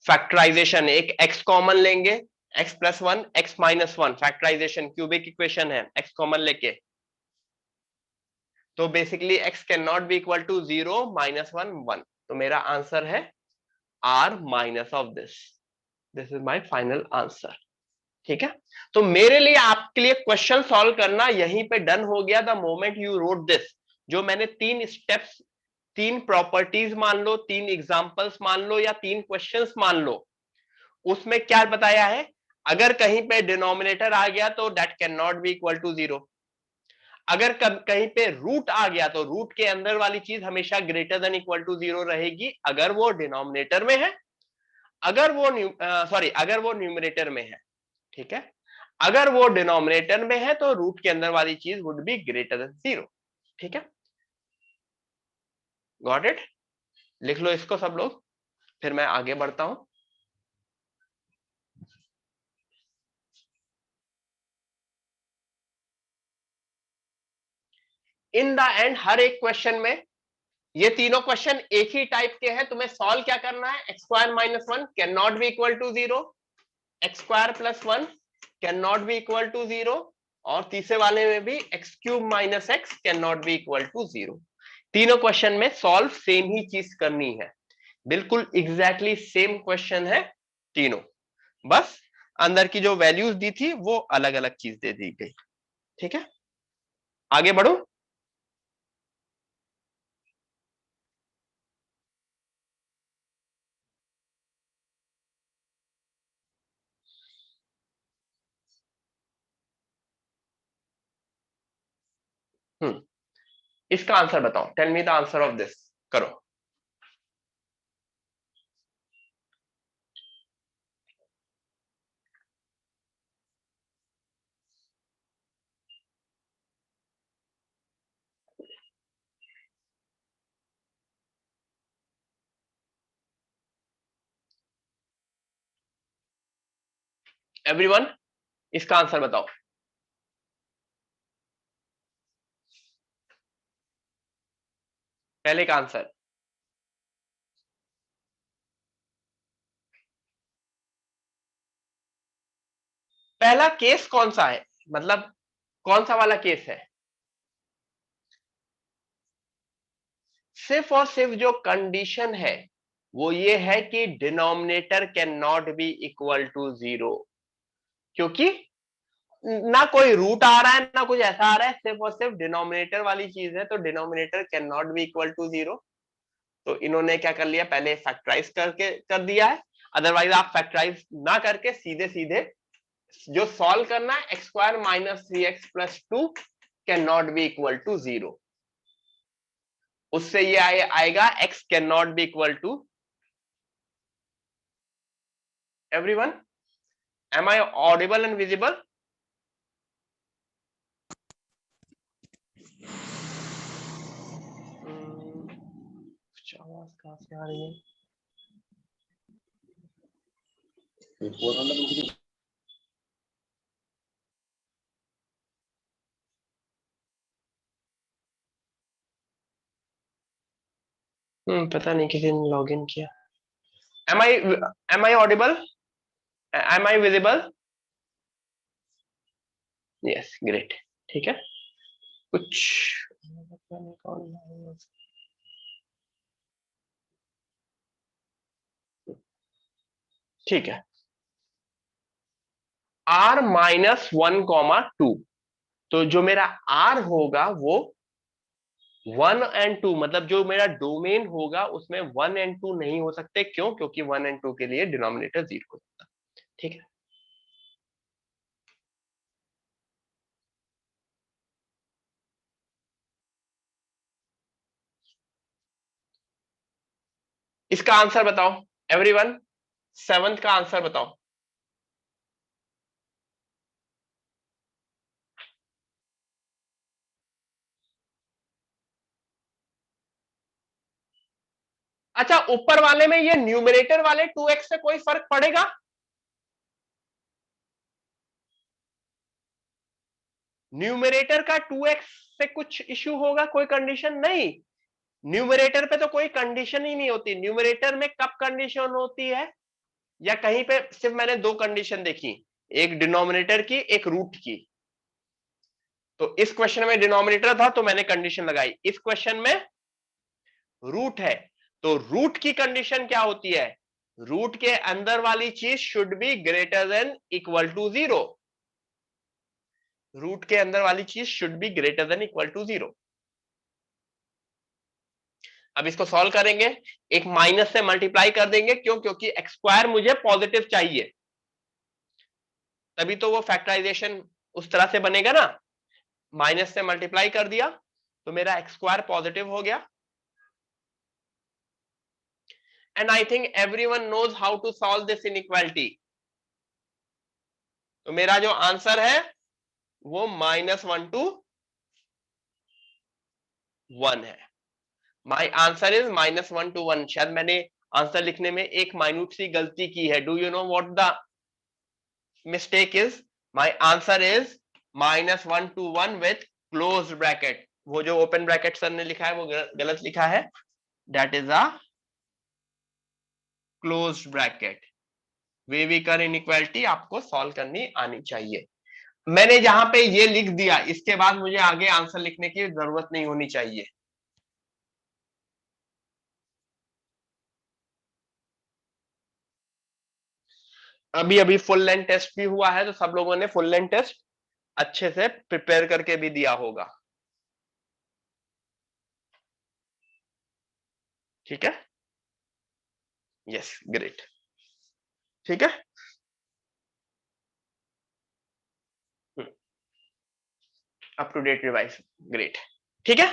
Factorization, एक x कॉमन लेंगे, x plus 1 x minus 1, factorization cubic equation है, x common लेके, तो basically x can not be equal to 0 minus 1 1, तो मेरा answer है r minus of this, this is my final answer. ठीक है, तो मेरे लिए आपके लिए क्वेश्चन सॉल्व करना यहीं पे डन हो गया the moment you wrote this. जो मैंने 3 स्टेप्स, 3 प्रॉपर्टीज मान लो, 3 एग्जांपल्स मान लो, या 3 क्वेश्चंस मान लो, उसमें क्या बताया है, अगर कहीं पे डिनोमिनेटर आ गया तो that can not be equal to 0, अगर कहीं पे रूट आ गया तो रूट के अंदर वाली चीज हमेशा ग्रेटर देन इक्वल टू 0 रहेगी, अगर वो डिनोमिनेटर में है, अगर वो सॉरी अगर वो न्यूमरेटर में है। ठीक है, अगर वो डिनोमिनेटर में है तो रूट के अंदर वाली चीज वुड बी ग्रेटर देन 0। ठीक है, गॉट इट, लिख लो इसको सब लोग, फिर मैं आगे बढ़ता हूं। इन द एंड हर एक क्वेश्चन में, ये तीनों क्वेश्चन एक ही टाइप के हैं, तुम्हें सॉल्व क्या करना है, x square minus 1 can not be equal to 0, x square plus 1 can not be equal to 0, और तीसरे वाले में भी x cube minus x can not be equal to 0। तीनों क्वेश्चन में सॉल्व सेम ही चीज करनी है, बिल्कुल एग्जैक्टली सेम क्वेश्चन है तीनों, बस अंदर की जो वैल्यूज दी थी वो अलग अलग चीज दे दी गई। ठीक है, आगे बढ़ो। इसका आंसर बताओ, tell me the answer of this, करो। एवरीवन इसका आंसर बताओ। पहले का आंसर, पहला केस कौन सा है, मतलब कौन सा वाला केस है, सिर्फ और सिर्फ जो कंडीशन है वो ये है कि denominator can not be equal to 0, क्योंकि ना कोई रूट आ रहा है ना कुछ ऐसा आ रहा है, सिर्फ और सिर्फ डिनोमिनेटर वाली चीज है, तो denominator can not be equal to 0। तो इन्होंने क्या कर लिया, पहले फैक्टराइज करके कर दिया है, अदरवाइज आप फैक्टराइज ना करके सीधे सीधे जो सॉल्व करना है, x square minus 3x plus 2 can not be equal to 0, उससे ये आएगा x can not be equal to, everyone am I audible and visible? आवाज कहां से आ रही है? पता नहीं किसी ने लॉग इन किया। Am I audible? Am I visible? Yes, great. ठीक है। कुछ ठीक है। R-1, 2, तो जो मेरा R होगा वो 1 और 2, मतलब जो मेरा डोमेन होगा उसमें 1 और 2 नहीं हो सकते। क्यों? क्योंकि 1 और 2 के लिए डिनोमिनेटर 0 होता है। ठीक है। इसका आंसर बताओ एवरीवन। 7th का आंसर बताओ। अच्छा, ऊपर वाले में ये न्यूमरेटर वाले 2x से कोई फर्क पड़ेगा? न्यूमरेटर का 2x से कुछ इश्यू होगा? कोई कंडीशन नहीं। न्यूमरेटर पे तो कोई कंडीशन ही नहीं होती। न्यूमरेटर में कब कंडीशन होती है? या कहीं पे सिर्फ मैंने दो कंडीशन देखी, एक डिनोमिनेटर की, एक रूट की। तो इस क्वेश्चन में डिनोमिनेटर था तो मैंने कंडीशन लगाई। इस क्वेश्चन में रूट है, तो रूट की कंडीशन क्या होती है? रूट के अंदर वाली चीज should be greater than equal to 0। Root के अंदर वाली चीज should be greater than equal to 0। अब इसको सॉल्व करेंगे, एक माइनस से मल्टीप्लाई कर देंगे। क्यों? क्योंकि एक्स स्क्वायर मुझे पॉजिटिव चाहिए, तभी तो वो फैक्टराइजेशन उस तरह से बनेगा ना। माइनस से मल्टीप्लाई कर दिया तो मेरा एक्स स्क्वायर पॉजिटिव हो गया। And I think everyone knows how to solve this inequality. तो मेरा जो आंसर है वो -1 to 1 है। My answer is -1 to 1। शायद मैंने आंसर लिखने में एक माइन्यूट सी गलती की है। Do you know what the mistake is? My answer is -1 to 1 with close bracket. वो जो ओपन ब्रैकेट सर ने लिखा है वो गलत लिखा है। That is a close bracket. Wavy curve inequality आपको सॉल्व करनी आनी चाहिए। मैंने जहां पे ये लिख दिया, इसके बाद मुझे आगे आंसर लिखने की जरूरत नहीं होनी चाहिए। अभी अभी फुल लेंथ टेस्ट भी हुआ है, तो सब लोगों ने फुल लेंथ टेस्ट अच्छे से प्रिपेयर करके भी दिया होगा। ठीक है। Yes, great. ठीक है। Up to date revise, great. ठीक है।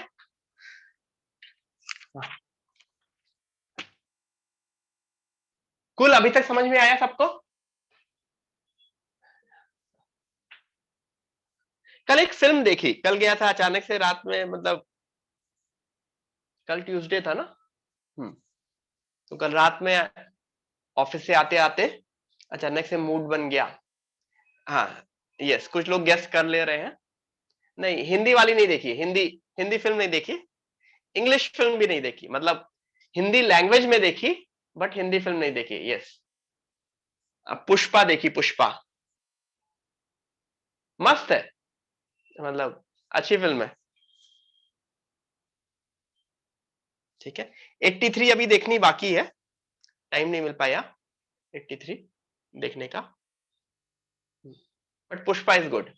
कुल अभी तक समझ में आया सबको? कल एक फिल्म देखी, कल गया था अचानक से रात में, मतलब कल ट्यूसडे था ना। हम्म। तो कल रात में ऑफिस से आते आते अचानक से मूड बन गया। हाँ, यस, कुछ लोग गेस कर ले रहे हैं। नहीं, हिंदी वाली नहीं देखी। हिंदी हिंदी फिल्म नहीं देखी। इंग्लिश फिल्म भी नहीं देखी, मतलब हिंदी लैंग्वेज में देखी, बट हिंदी फिल्म नहीं देखी। यस। पुष्पा देखी, पुष्पा। मस्त है, मतलब अच्छी फिल्म है। ठीक है। 83 अभी देखनी बाकी है, टाइम नहीं मिल पाया 83 देखने का। बट पुष्पा इज गुड,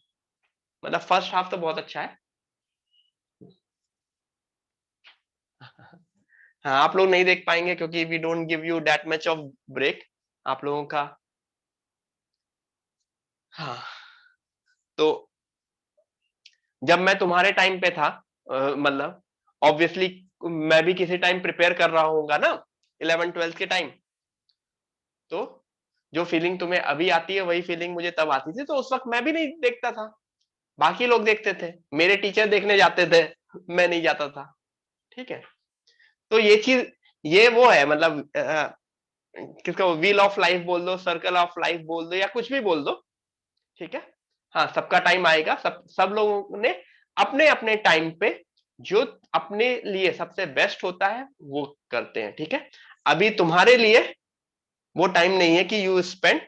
मतलब फर्स्ट हाफ तो बहुत अच्छा है। हाँ, आप लोग नहीं देख पाएंगे क्योंकि we don't give you that much of break आप लोगों का। हाँ, तो जब मैं तुम्हारे टाइम पे था, मतलब ऑब्वियसली मैं भी किसी टाइम प्रिपेयर कर रहा होऊंगा ना, 11th 12th के टाइम। तो जो फीलिंग तुम्हें अभी आती है वही फीलिंग मुझे तब आती थी। तो उस वक्त मैं भी नहीं देखता था, बाकी लोग देखते थे, मेरे टीचर देखने जाते थे, मैं नहीं जाता था। ठीक है। तो ये चीज, ये वो है, मतलब किसका, व्हील ऑफ लाइफ बोल दो, सर्कल ऑफ लाइफ बोल दो, या कुछ भी बोल दो। ठीक है। हाँ, सबका टाइम आएगा। सब सब लोगों ने अपने अपने टाइम पे जो अपने लिए सबसे बेस्ट होता है वो करते हैं, ठीक है। अभी तुम्हारे लिए वो टाइम नहीं है कि यू स्पेंड,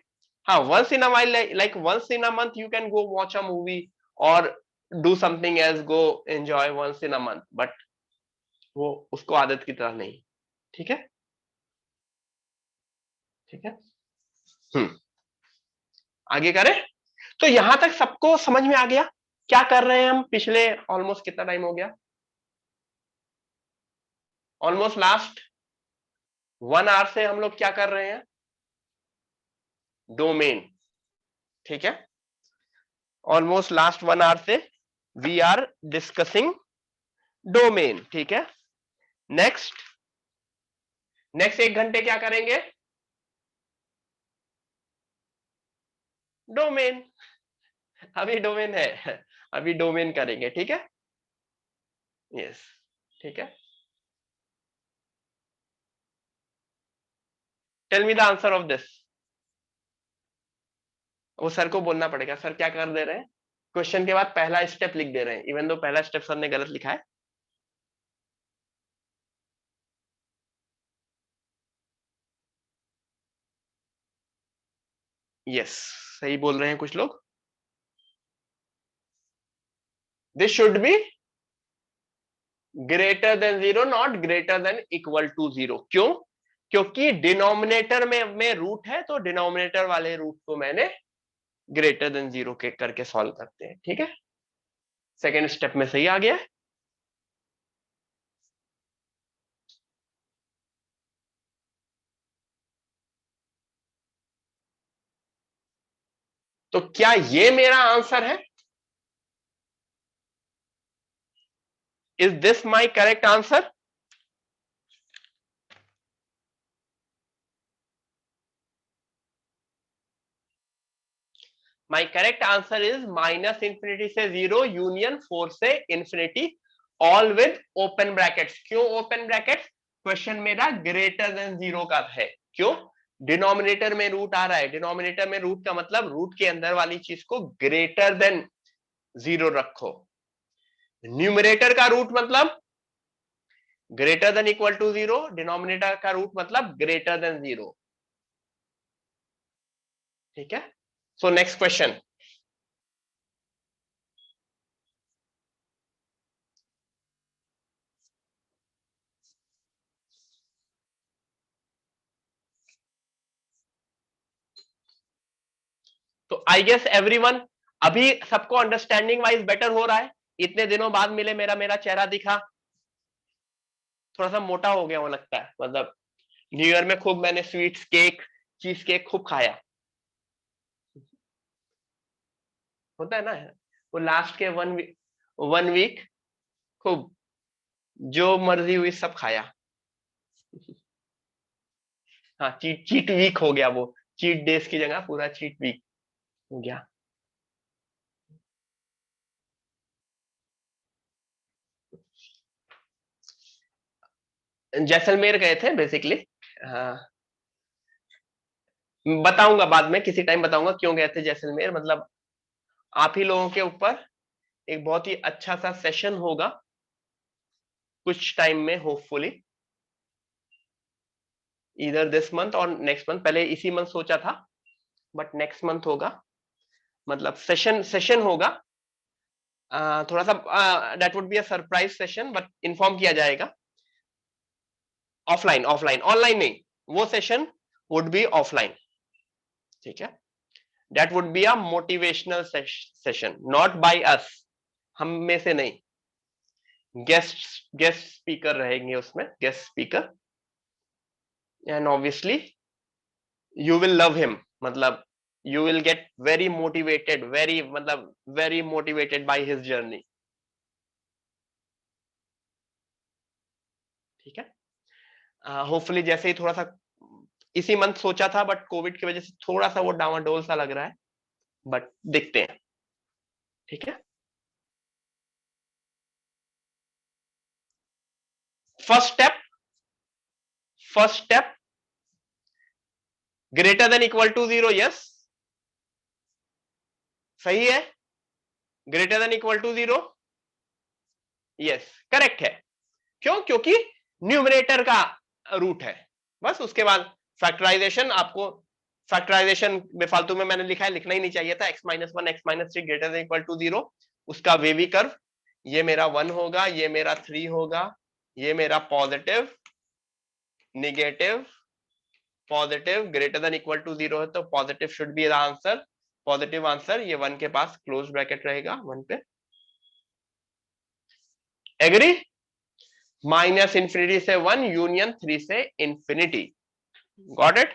हाँ once in a while, like once in a month you can go watch a movie और do something else, go enjoy once in a month, but वो उसको आदत की तरह नहीं, ठीक है। ठीक है। हम्म। आगे करें। तो यहां तक सबको समझ में आ गया क्या कर रहे हैं हम पिछले ऑलमोस्ट कितना टाइम हो गया, ऑलमोस्ट लास्ट 1 आवर से हम लोग क्या कर रहे हैं, डोमेन, ठीक है। ऑलमोस्ट लास्ट 1 आवर से वी आर डिस्कसिंग डोमेन, ठीक है। नेक्स्ट, नेक्स्ट 1 घंटे क्या करेंगे, डोमेन। अभी डोमेन है, अभी डोमेन करेंगे, ठीक है। यस, ठीक है। Tell me the answer of this. वो सर को बोलना पड़ेगा, सर क्या कर दे रहे हैं, क्वेश्चन के बाद पहला स्टेप लिख दे रहे हैं, इवन दो पहला स्टेप सर ने गलत लिखा है। यस, सही बोल रहे हैं कुछ लोग। This should be greater than zero, not greater than equal to zero. क्यों? क्योंकि डिनोमिनेटर में रूट है, तो डिनोमिनेटर वाले रूट को मैंने ग्रेटर देन जीरो के करके सॉल्व करते हैं, ठीक है। सेकेंड स्टेप में सही आ गया। तो क्या ये मेरा आंसर है? Is this my correct answer? My correct answer is minus infinity से जीरो यूनियन 4 से infinity, all with open brackets. क्यों ओपन ब्रैकेट्स? क्वेश्चन मेरा ग्रेटर देन जीरो का है। क्यों? डिनोमिनेटर में रूट आ रहा है, डिनोमिनेटर में रूट का मतलब रूट के अंदर वाली चीज को ग्रेटर देन जीरो रखो। न्यूमरेटर का रूट मतलब greater than equal to zero, denominator का रूट मतलब ग्रेटर देन जीरो, ठीक है। So next question. तो आई गेस एवरीवन, अभी सबको अंडरस्टैंडिंग वाइज बेटर हो रहा है। इतने दिनों बाद मिले, मेरा मेरा चेहरा दिखा, थोड़ा सा मोटा हो गया वो लगता है, मतलब न्यू ईयर में खूब मैंने स्वीट्स, केक, चीज केक खूब खाया, होता है ना। वो लास्ट के 1 वीक खूब जो मर्जी हुई सब खाया। हाँ, चीट चीट वीक हो गया वो, चीट डेज की जगह पूरा चीट वीक हो गया। जैसलमेर गए थे बेसिकली। हाँ, बताऊंगा बाद में, किसी टाइम बताऊंगा क्यों गए थे जैसलमेर, मतलब आप ही लोगों के ऊपर एक बहुत ही अच्छा सा सेशन होगा कुछ टाइम में, होपफुली इधर दिस मंथ और नेक्स्ट मंथ। पहले इसी मंथ सोचा था, बट नेक्स्ट मंथ होगा, मतलब सेशन सेशन होगा। थोड़ा सा that would be a surprise session, but inform किया जाएगा। ऑफलाइन, ऑफलाइन, ऑनलाइन नहीं, वो सेशन वुड बी ऑफलाइन, ठीक है। That would be a motivational session, not by us, हम में से नहीं, गेस्ट गेस्ट स्पीकर रहेंगे उसमें, guest speaker, and obviously you will love him, मतलब you will get very motivated, very मतलब very motivated by his journey, ठीक है। होपफुली जैसे ही थोड़ा सा इसी मंथ सोचा था, बट कोविड की वजह से थोड़ा सा वो डावाडोल सा लग रहा है, बट देखते हैं, ठीक है। First step, first step greater than equal to zero, yes सही है, greater than equal to zero. Yes correct है। क्यों? क्योंकि न्यूमरेटर का रूट है बस। उसके बाद फैक्टराइजेशन, आपको फैक्टराइजेशन में फालतू में मैंने लिखा है, लिखना ही नहीं चाहिए था। x-1 x-3 greater than equal to 0, उसका वेवी कर्व, ये मेरा 1 होगा, ये मेरा 3 होगा, ये मेरा positive negative positive greater than equal to 0 है, तो positive should be the answer, positive answer. ये 1 के पास क्लोज ब्रैकेट रहेगा 1 पे। एग्री? माइनस इंफिनिटी से 1 यूनियन 3 से इंफिनिटी। Got it?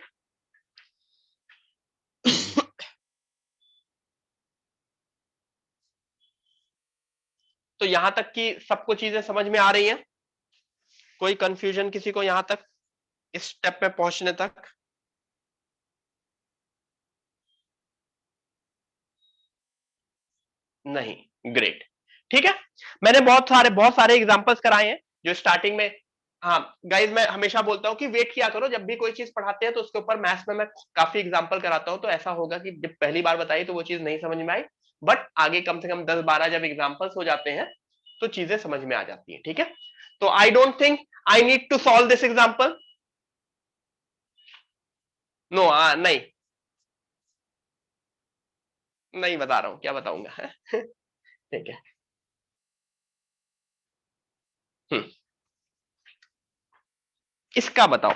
तो यहां तक की सबको चीजें समझ में आ रही हैं? कोई कंफ्यूजन किसी को यहां तक, इस स्टेप पे पहुंचने तक? नहीं। ग्रेट। ठीक है, मैंने बहुत सारे एग्जांपल्स कराए हैं जो स्टार्टिंग में। हाँ गाइज, मैं हमेशा बोलता हूँ कि वेट किया करो, जब भी कोई चीज पढ़ाते हैं तो उसके ऊपर मैथ्स में मैं काफी एग्जांपल कराता हूँ। तो ऐसा होगा कि जब पहली बार बताई तो वो चीज नहीं समझ में आई, बट आगे कम से कम 10-12 जब एग्जांपल्स हो जाते हैं तो चीजें समझ में आ जाती हैं। ठीक है, तो I don't think I need to solve this example. No, नहीं, नहीं बता रहा हूं, क्या बताऊंगा। ठीक है। हम्म, इसका बताओ।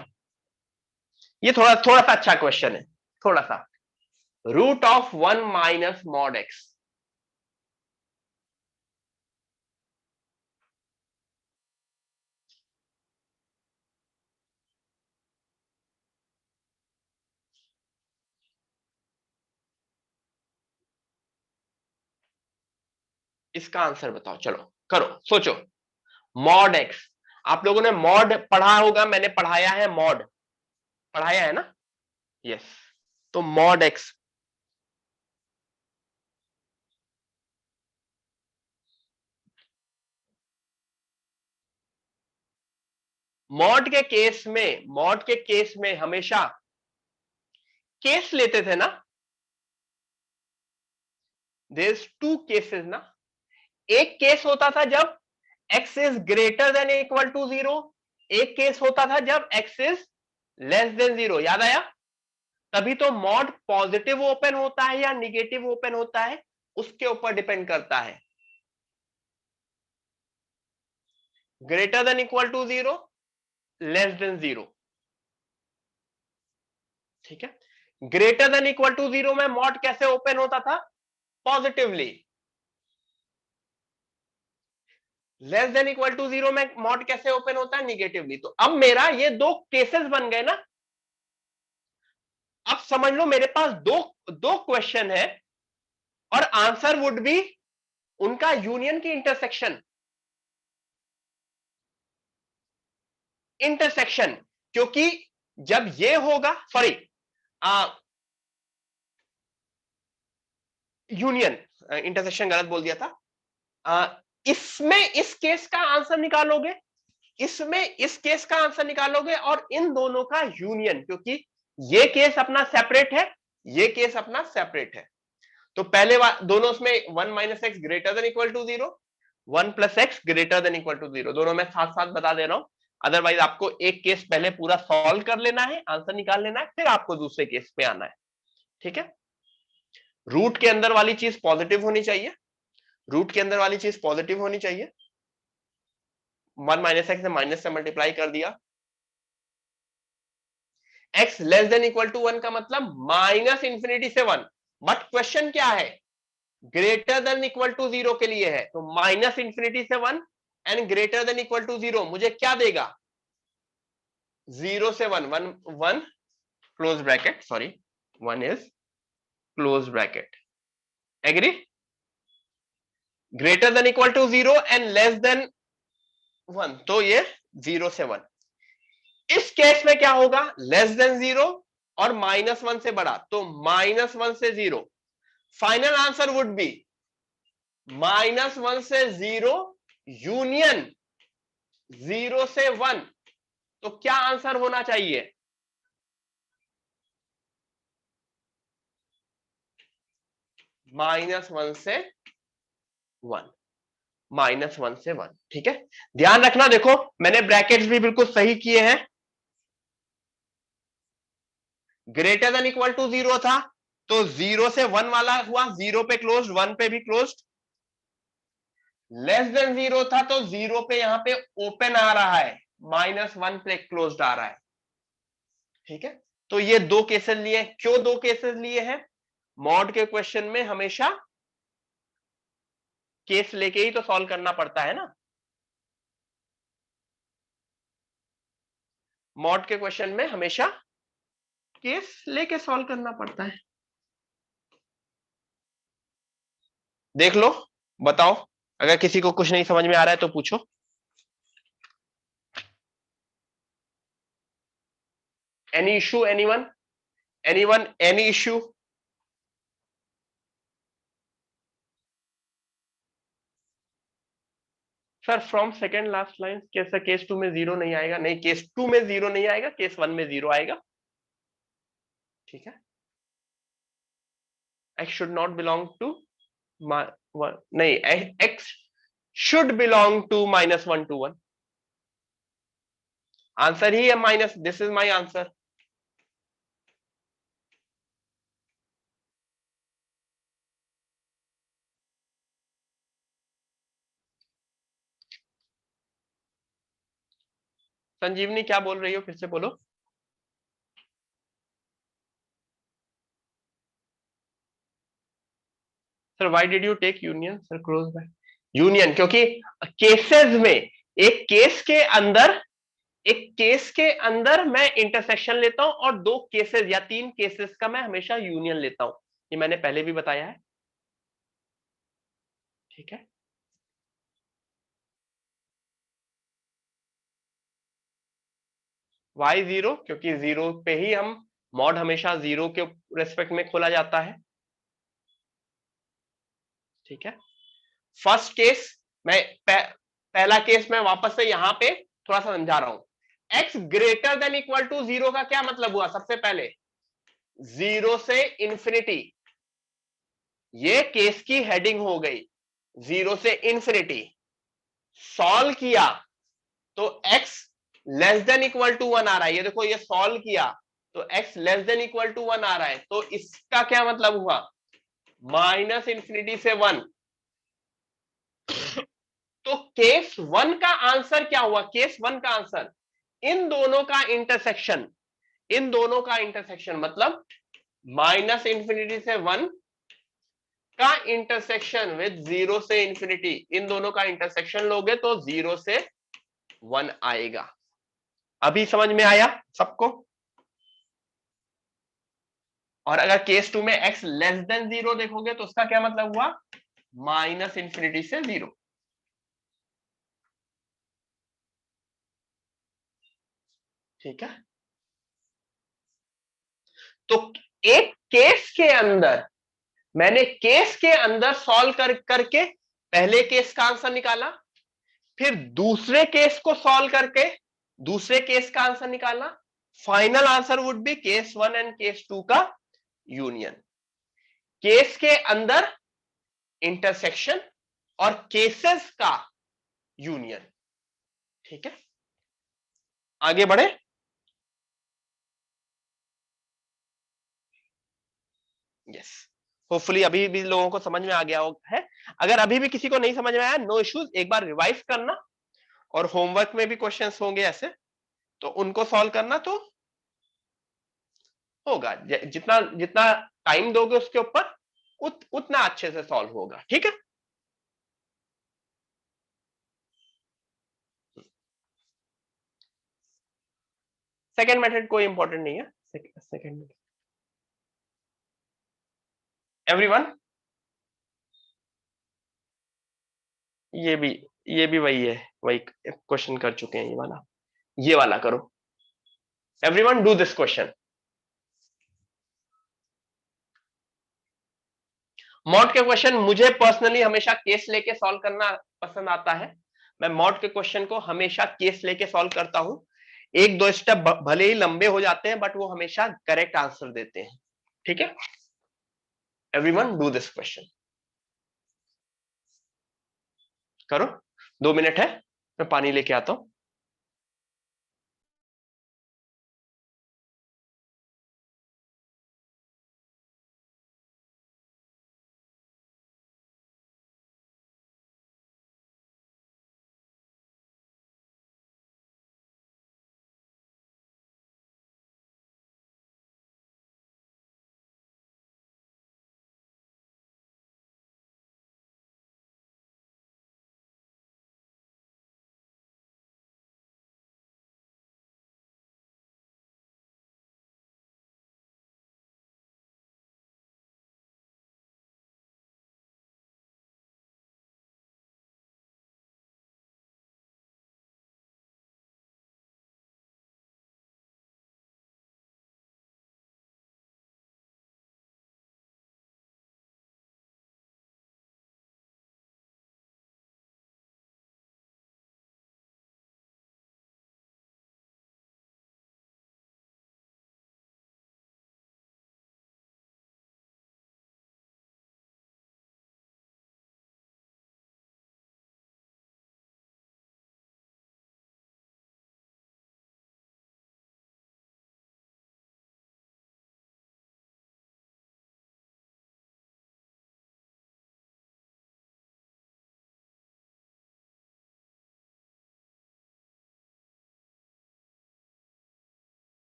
ये थोड़ा थोड़ा सा अच्छा क्वेश्चन है, थोड़ा सा। Root of 1 minus mod x. इसका आंसर बताओ, चलो करो, सोचो। मॉड एक्स, आप लोगों ने मॉड पढ़ा होगा, मैंने पढ़ाया है मॉड, पढ़ाया है ना? यस। तो मॉड एक्स, मॉड के केस में हमेशा केस लेते थे ना। देयर इज टू केसेस ना। एक केस होता था जब x is greater than equal to 0, एक केस होता था जब x इज लेस देन 0। याद आया? तभी तो मॉड पॉजिटिव ओपन होता है या निगेटिव ओपन होता है, उसके ऊपर डिपेंड करता है। Greater than equal to 0, less than 0। ठीक है, ग्रेटर देन इक्वल टू 0 में मॉड कैसे ओपन होता था? Positively. Less than equal to 0 में मॉड कैसे ओपन होता है? निगेटिवली। तो अब मेरा ये दो केसेस बन गए ना। अब समझ लो मेरे पास दो दो क्वेश्चन है और आंसर वुड बी उनका यूनियन की इंटरसेक्शन। इंटरसेक्शन, क्योंकि जब ये होगा, सॉरी, यूनियन, इंटरसेक्शन गलत बोल दिया था। इसमें इस केस का आंसर निकालोगे, इसमें इस केस का आंसर निकालोगे और इन दोनों का यूनियन, क्योंकि ये केस अपना सेपरेट है, ये केस अपना सेपरेट है। तो पहले दोनों उसमें 1 minus x greater than equal to 0, 1 plus x greater than equal to 0, दोनों मैं साथ साथ बता दे रहा हूं। अदरवाइज आपको एक केस पहले पूरा सॉल्व कर लेना है, आंसर निकाल लेना है, फिर आपको दूसरे केस पे आना है। ठीक है, रूट के अंदर वाली चीज पॉजिटिव होनी चाहिए, रूट के अंदर वाली चीज पॉजिटिव होनी चाहिए। 1 माइनस एक्स ने माइनस से मल्टीप्लाई कर दिया। X less than equal to 1 का मतलब माइनस इंफिनिटी से 1, बट क्वेश्चन क्या है? ग्रेटर देन इक्वल टू 0 के लिए है, तो माइनस इंफिनिटी से 1 and greater than equal to 0 मुझे क्या देगा? 0 से 1, 1 1 close bracket, sorry 1 is close bracket. Agree? Greater than equal to 0 and less than 1, तो ये 0 से 1। इस केस में क्या होगा? लेस देन 0 और -1 से बड़ा, तो -1 से 0। फाइनल आंसर वुड बी -1 से 0 यूनियन 0 से 1। तो क्या आंसर होना चाहिए? -1 से 1। -1 से 1। ठीक है, ध्यान रखना, देखो मैंने ब्रैकेट्स भी बिल्कुल सही किए हैं। ग्रेटर देन इक्वल टू 0 था तो 0 से 1 वाला हुआ, 0 पे क्लोज्ड, 1 पे भी क्लोज्ड। लेस देन 0 था तो 0 पे यहां पे ओपन आ रहा है, -1 पे क्लोज्ड आ रहा है। ठीक है, तो ये दो केसेस लिए। क्यों दो केसेस लिए हैं? मॉड के क्वेश्चन में हमेशा केस लेके ही तो सॉल्व करना पड़ता है ना। मॉड के क्वेश्चन में हमेशा केस लेके सॉल्व करना पड़ता है। देख लो, बताओ, अगर किसी को कुछ नहीं समझ में आ रहा है तो पूछो। Any issue, anyone, anyone, any issue? Sir from second last line कैसा, केस 2 में 0 नहीं आएगा? नहीं, केस 2 में 0 नहीं आएगा, केस 1 में 0 आएगा। ठीक है, x should not belong to नहीं, x should belong to -1 to 1। Answer ही है minus, this is my answer. Sanjivani क्या बोल रही हो, फिर से बोलो। Sir why did you take union? Sir close by union, क्योंकि केसेस में एक केस के अंदर मैं इंटरसेक्शन लेता हूं, और दो केसेस या तीन केसेस का मैं हमेशा यूनियन लेता हूं। ये मैंने पहले भी बताया है। ठीक है, वाई 0, क्योंकि 0 पे ही हम मॉड हमेशा 0 के रेस्पेक्ट में खोला जाता है। ठीक है, फर्स्ट केस मैं पहला केस मैं वापस से यहां पे थोड़ा सा समझा रहा हूं। x greater than equal to 0 का क्या मतलब हुआ? सबसे पहले 0 से इंफिनिटी, ये केस की हेडिंग हो गई। 0 से इंफिनिटी सॉल्व किया तो x less than equal to 1 आ रहा है। ये देखो, ये सॉल्व किया तो x less than equal to 1 आ रहा है, तो इसका क्या मतलब हुआ? -इंफिनिटी से 1। तो केस 1 का आंसर क्या हुआ? केस 1 का आंसर इन दोनों का इंटरसेक्शन, इन दोनों का इंटरसेक्शन मतलब -इंफिनिटी से 1 का इंटरसेक्शन विद 0 से इंफिनिटी, इन दोनों का इंटरसेक्शन लोगे तो 0 से 1 आएगा। अभी समझ में आया सबको? और अगर केस 2 में x लेस देन 0 देखोगे तो उसका क्या मतलब हुआ? -इंफिनिटी से 0। ठीक है, तो एक केस के अंदर मैंने केस के अंदर सॉल्व करके पहले केस का आंसर निकाला, फिर दूसरे केस को सॉल्व करके दूसरे केस का आंसर निकाला। Final answer would be case 1 and case 2 का यूनियन। केस के अंदर इंटरसेक्शन और केसेस का यूनियन। ठीक है, आगे बढ़े। यस, होपफुली अभी भी लोगों को समझ में आ गया है। अगर अभी भी किसी को नहीं समझ में आया, नो इश्यूज, एक बार रिवाइज करना, और होमवर्क में भी क्वेश्चंस होंगे ऐसे, तो उनको सॉल्व करना तो होगा। जितना जितना टाइम दोगे उसके ऊपर उतना अच्छे से सॉल्व होगा। ठीक है, सेकेंड मेथड कोई इंपॉर्टेंट नहीं है। सेकेंड, एवरीवन, ये भी ये भी वही है, वही क्वेश्चन कर चुके हैं। ये वाला करो। Everyone do this question. Mod के क्वेश्चन मुझे पर्सनली हमेशा केस लेके सॉल्व करना पसंद आता है। मैं मॉड के क्वेश्चन को हमेशा केस लेके सॉल्व करता हूं। एक दो स्टेप भले ही लंबे हो जाते हैं, बट वो हमेशा करेक्ट आंसर देते हैं। ठीक है, एवरीवन डू दिस क्वेश्चन। करो, 2 मिनट है, मैं पानी लेके आता हूं।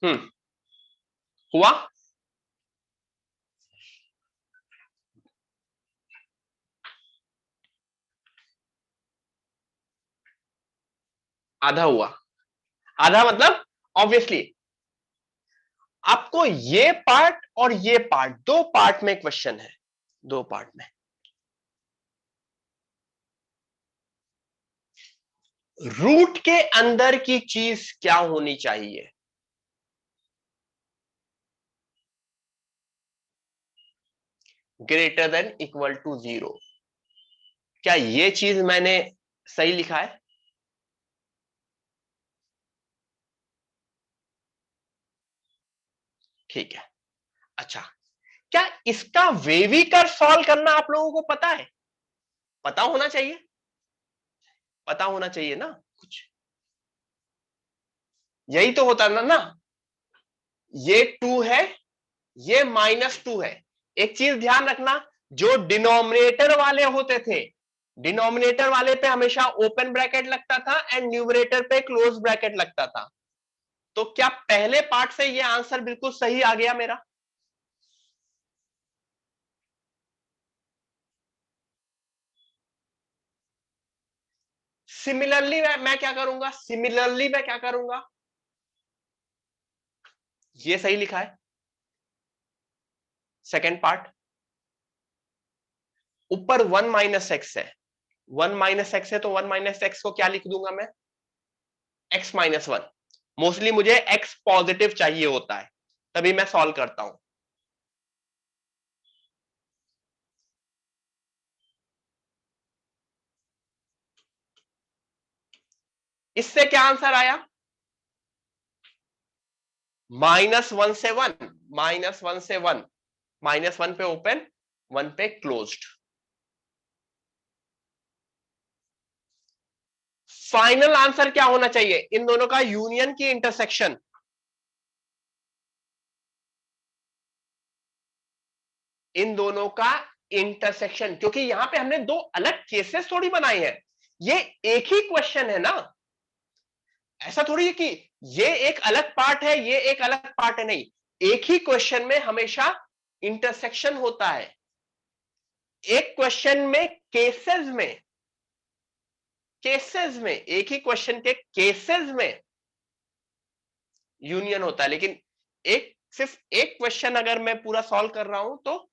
हम्म, हुआ। आधा हुआ। आधा मतलब ऑब्वियसली आपको ये पार्ट और ये पार्ट, दो पार्ट में क्वेश्चन है, दो पार्ट में। रूट के अंदर की चीज क्या होनी चाहिए? Greater than equal to 0। क्या ये चीज मैंने सही लिखा है? ठीक है। अच्छा, क्या इसका वेविकर सॉल्व करना आप लोगों को पता है? पता होना चाहिए, पता होना चाहिए ना कुछ। यही तो होता ना। ये 2 है, ये -2 है। एक चीज ध्यान रखना, जो डिनोमिनेटर वाले होते थे, डिनोमिनेटर वाले पे हमेशा ओपन ब्रैकेट लगता था एंड न्यूमरेटर पे क्लोज ब्रैकेट लगता था। तो क्या पहले पार्ट से ये आंसर बिल्कुल सही आ गया मेरा? सिमिलरली मैं क्या करूंगा, सिमिलरली मैं क्या करूंगा, ये सही लिखा है सेकेंड पार्ट। ऊपर 1 - x है, 1 - x है, तो 1 - x को क्या लिख दूंगा मैं? x-1। मोस्टली मुझे x पॉजिटिव चाहिए होता है, तभी मैं सॉल्व करता हूं। इससे क्या आंसर आया? -1 से 1, -1 से 1, -1 पे ओपन, 1 पे क्लोज्ड। फाइनल आंसर क्या होना चाहिए? इन दोनों का यूनियन की इंटरसेक्शन। इन दोनों का इंटरसेक्शन, क्योंकि यहां पे हमने दो अलग केसेस थोड़ी बनाए हैं, ये एक ही क्वेश्चन है ना। ऐसा थोड़ी है कि ये एक अलग पार्ट है, ये एक अलग पार्ट है, नहीं। एक ही क्वेश्चन में हमेशा इंटरसेक्शन होता है। एक क्वेश्चन में केसेस में एक ही क्वेश्चन के केसेस में यूनियन होता है, लेकिन एक सिर्फ एक क्वेश्चन अगर मैं पूरा सॉल्व कर रहा हूं तो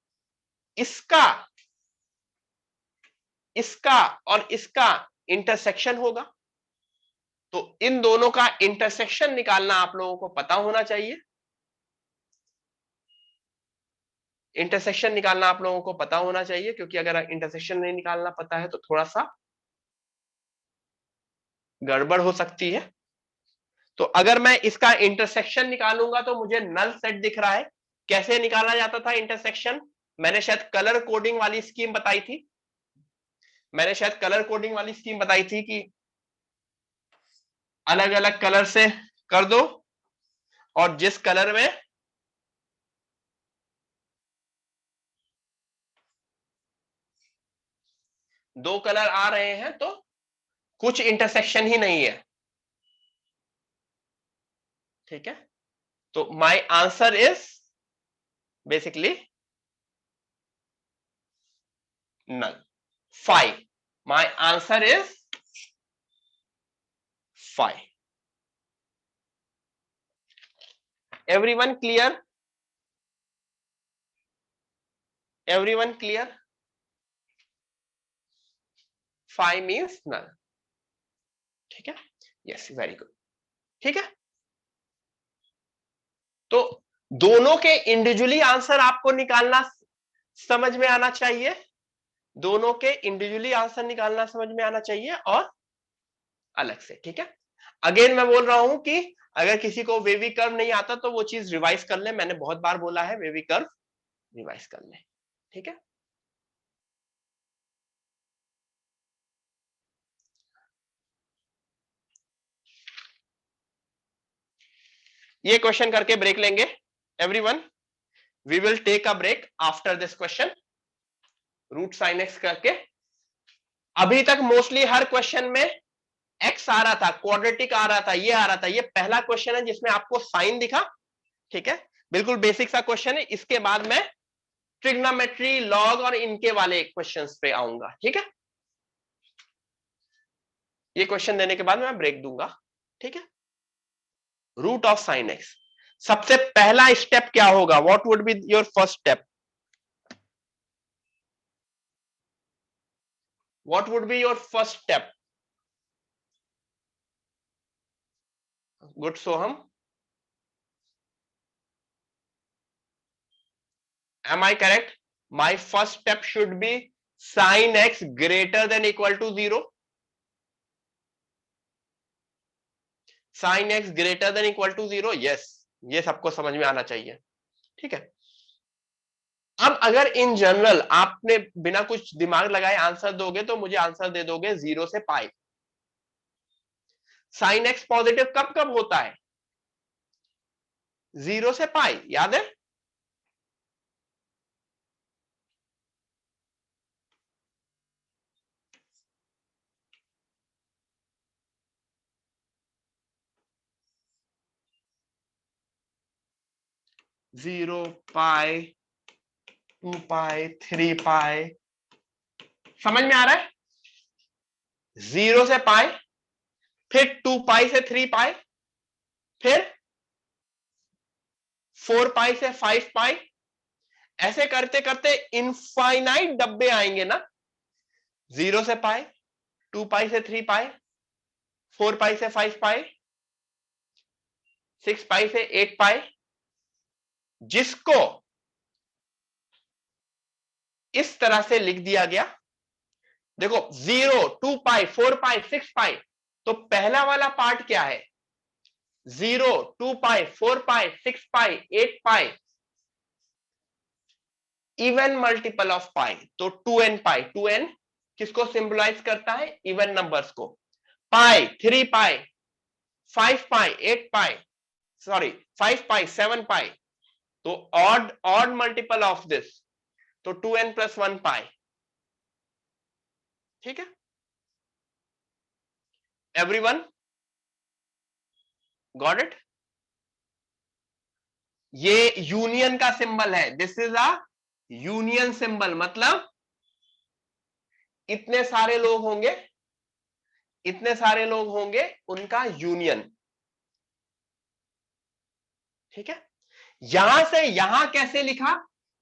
इसका इसका और इसका इंटरसेक्शन होगा। तो इन दोनों का इंटरसेक्शन निकालना आप लोगों को पता होना चाहिए। इंटरसेक्शन निकालना आप लोगों को पता होना चाहिए, क्योंकि अगर इंटरसेक्शन नहीं निकालना पता है तो थोड़ा सा गड़बड़ हो सकती है। तो अगर मैं इसका इंटरसेक्शन निकालूंगा तो मुझे नल सेट दिख रहा है। कैसे निकाला जाता था इंटरसेक्शन? मैंने शायद कलर कोडिंग वाली स्कीम बताई थी। कि अलग अलग कलर से कर दो, और जिस कलर में दो कलर आ रहे हैं तो कुछ इंटरसेक्शन ही नहीं है। ठीक है, तो my answer is basically null. 5, my answer is 5। Everyone clear? Everyone clear? 5 means null. ठीक है, यस, वेरी गुड। ठीक है, तो दोनों के इंडिविजुअली आंसर आपको निकालना समझ में आना चाहिए। दोनों के इंडिविजुअली आंसर निकालना समझ में आना चाहिए और अलग से। ठीक है, अगेन मैं बोल रहा हूं कि अगर किसी को वेवी कर्व नहीं आता तो वो चीज रिवाइज कर ले। मैंने बहुत बार बोला है, वेवी कर्व रिवाइज कर ले। ठीक है, ये क्वेश्चन करके ब्रेक लेंगे everyone. We will take a break after this question, root sign x करके। अभी तक मोस्टली हर क्वेश्चन में एक्स आ रहा था, क्वाड्रेटिक आ रहा था, ये आ रहा था। ये पहला क्वेश्चन है जिसमें आपको साइन दिखा। ठीक है, बिल्कुल बेसिक सा क्वेश्चन है। इसके बाद मैं ट्रिग्नोमेट्री, लॉग और इनके वाले क्वेश्चंस पे आऊंगा। ठीक है, ये क्वेश्चन देने के बाद मैं ब्रेक दूंगा। ठीक है, रूट ऑफ साइन एक्स, सबसे पहला स्टेप क्या होगा? What would be your first step? What would be your first step? Good Soham, am I correct? My first step should be sin x greater than equal to 0. sin x greater than equal to 0, yes, ये सबको समझ में आना चाहिए। ठीक है, अब अगर इन जनरल आपने बिना कुछ दिमाग लगाए आंसर दोगे तो मुझे आंसर दे दोगे 0 से पाई। साइन एक्स पॉजिटिव कब कब होता है? 0 से पाई, याद है? जीरो, पाई, 2 पाई, 3 पाई, समझ में आ रहा है? 0 से पाई, फिर 2 पाई से 3 पाई, फिर 4 पाई से 5 पाई, ऐसे करते करते इनफाइनाइट डब्बे आएंगे ना। 0 से पाई, 2 पाई से 3 पाई, 4 पाई से 5 पाई, 6 पाई से 8 पाई, जिसको इस तरह से लिख दिया गया। देखो 0, 2 पाई, 4 पाई, 6 पाई, तो पहला वाला पार्ट क्या है? 0, 2 पाई, 4 पाई, 6 पाई, 8 पाई, इवन मल्टीपल ऑफ पाई, तो 2n पाई। 2n किसको सिंबलाइज करता है? इवन नंबर्स को। पाई, 3 पाई, 5 पाई, 8 पाई, सॉरी 5 पाई, 7 पाई, तो ऑड मल्टीपल ऑफ दिस, तो 2n प्लस 1 पाई। ठीक है, एवरीवन गॉट इट? ये यूनियन का सिंबल है। This is a union symbol, मतलब इतने सारे लोग होंगे, इतने सारे लोग होंगे, उनका यूनियन। ठीक है, यहां से यहां कैसे लिखा?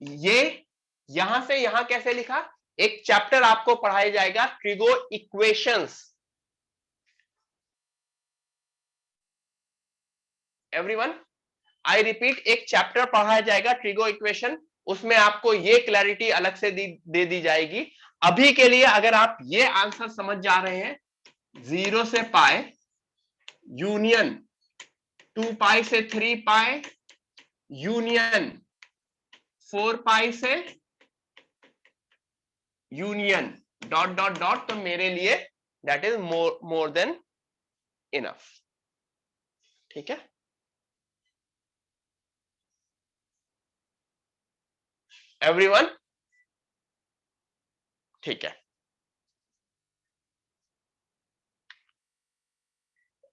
ये यहां से यहां कैसे लिखा? एक चैप्टर आपको पढ़ाया जाएगा, trigo equations. Everyone, I repeat, एक चैप्टर पढ़ाया जाएगा ट्रिगो इक्वेशन। उसमें आपको ये क्लैरिटी अलग से दे दी जाएगी। अभी के लिए अगर आप ये आंसर समझ जा रहे हैं 0 से पाई यूनियन 2 पाई से 3 पाई यूनियन 4 पाई से यूनियन डॉट डॉट डॉट, तो मेरे लिए that is more than enough. ठीक है, एवरीवन? ठीक है,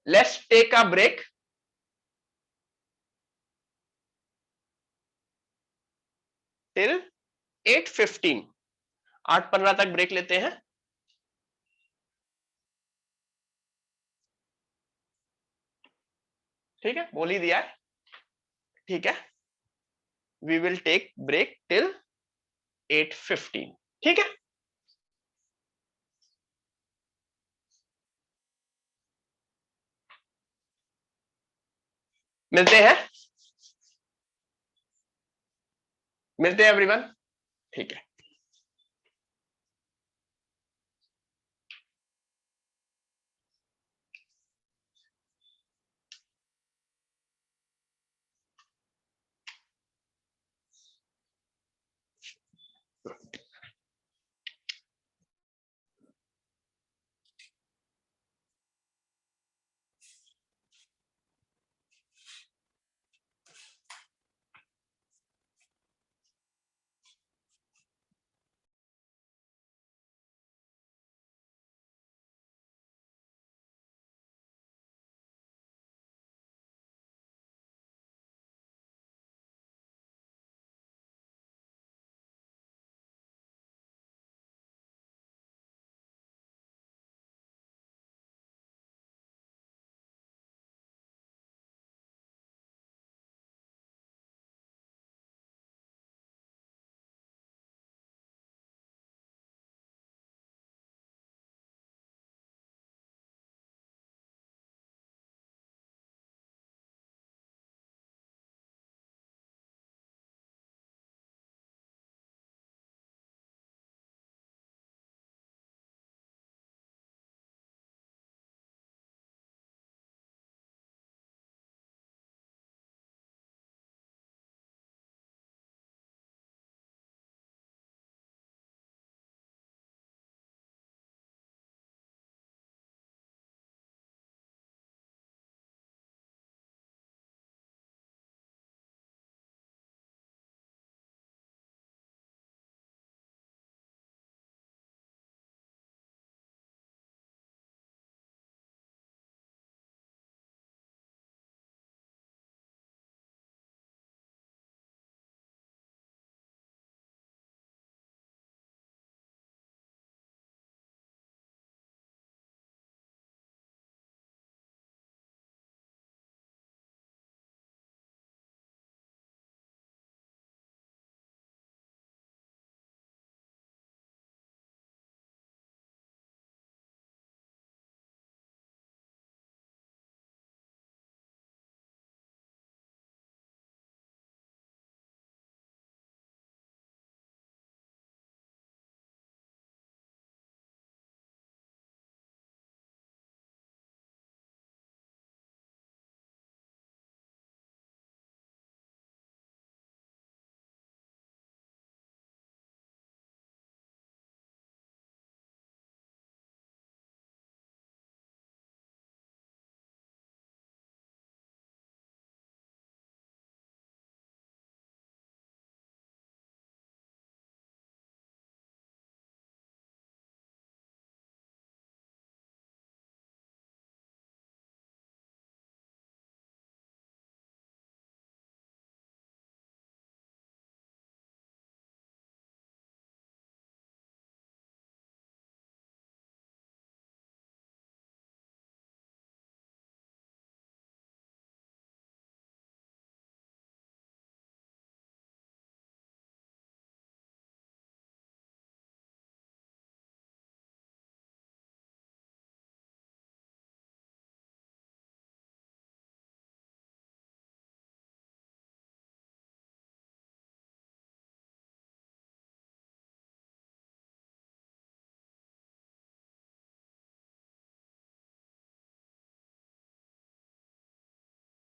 let's take a break. Till 8:15, 8:15 तक ब्रेक लेते हैं। ठीक है, बोल ही दिया है। ठीक है, we will take break till 8:15। ठीक है, मिलते हैं, मिलते हैं एवरीवन। ठीक है।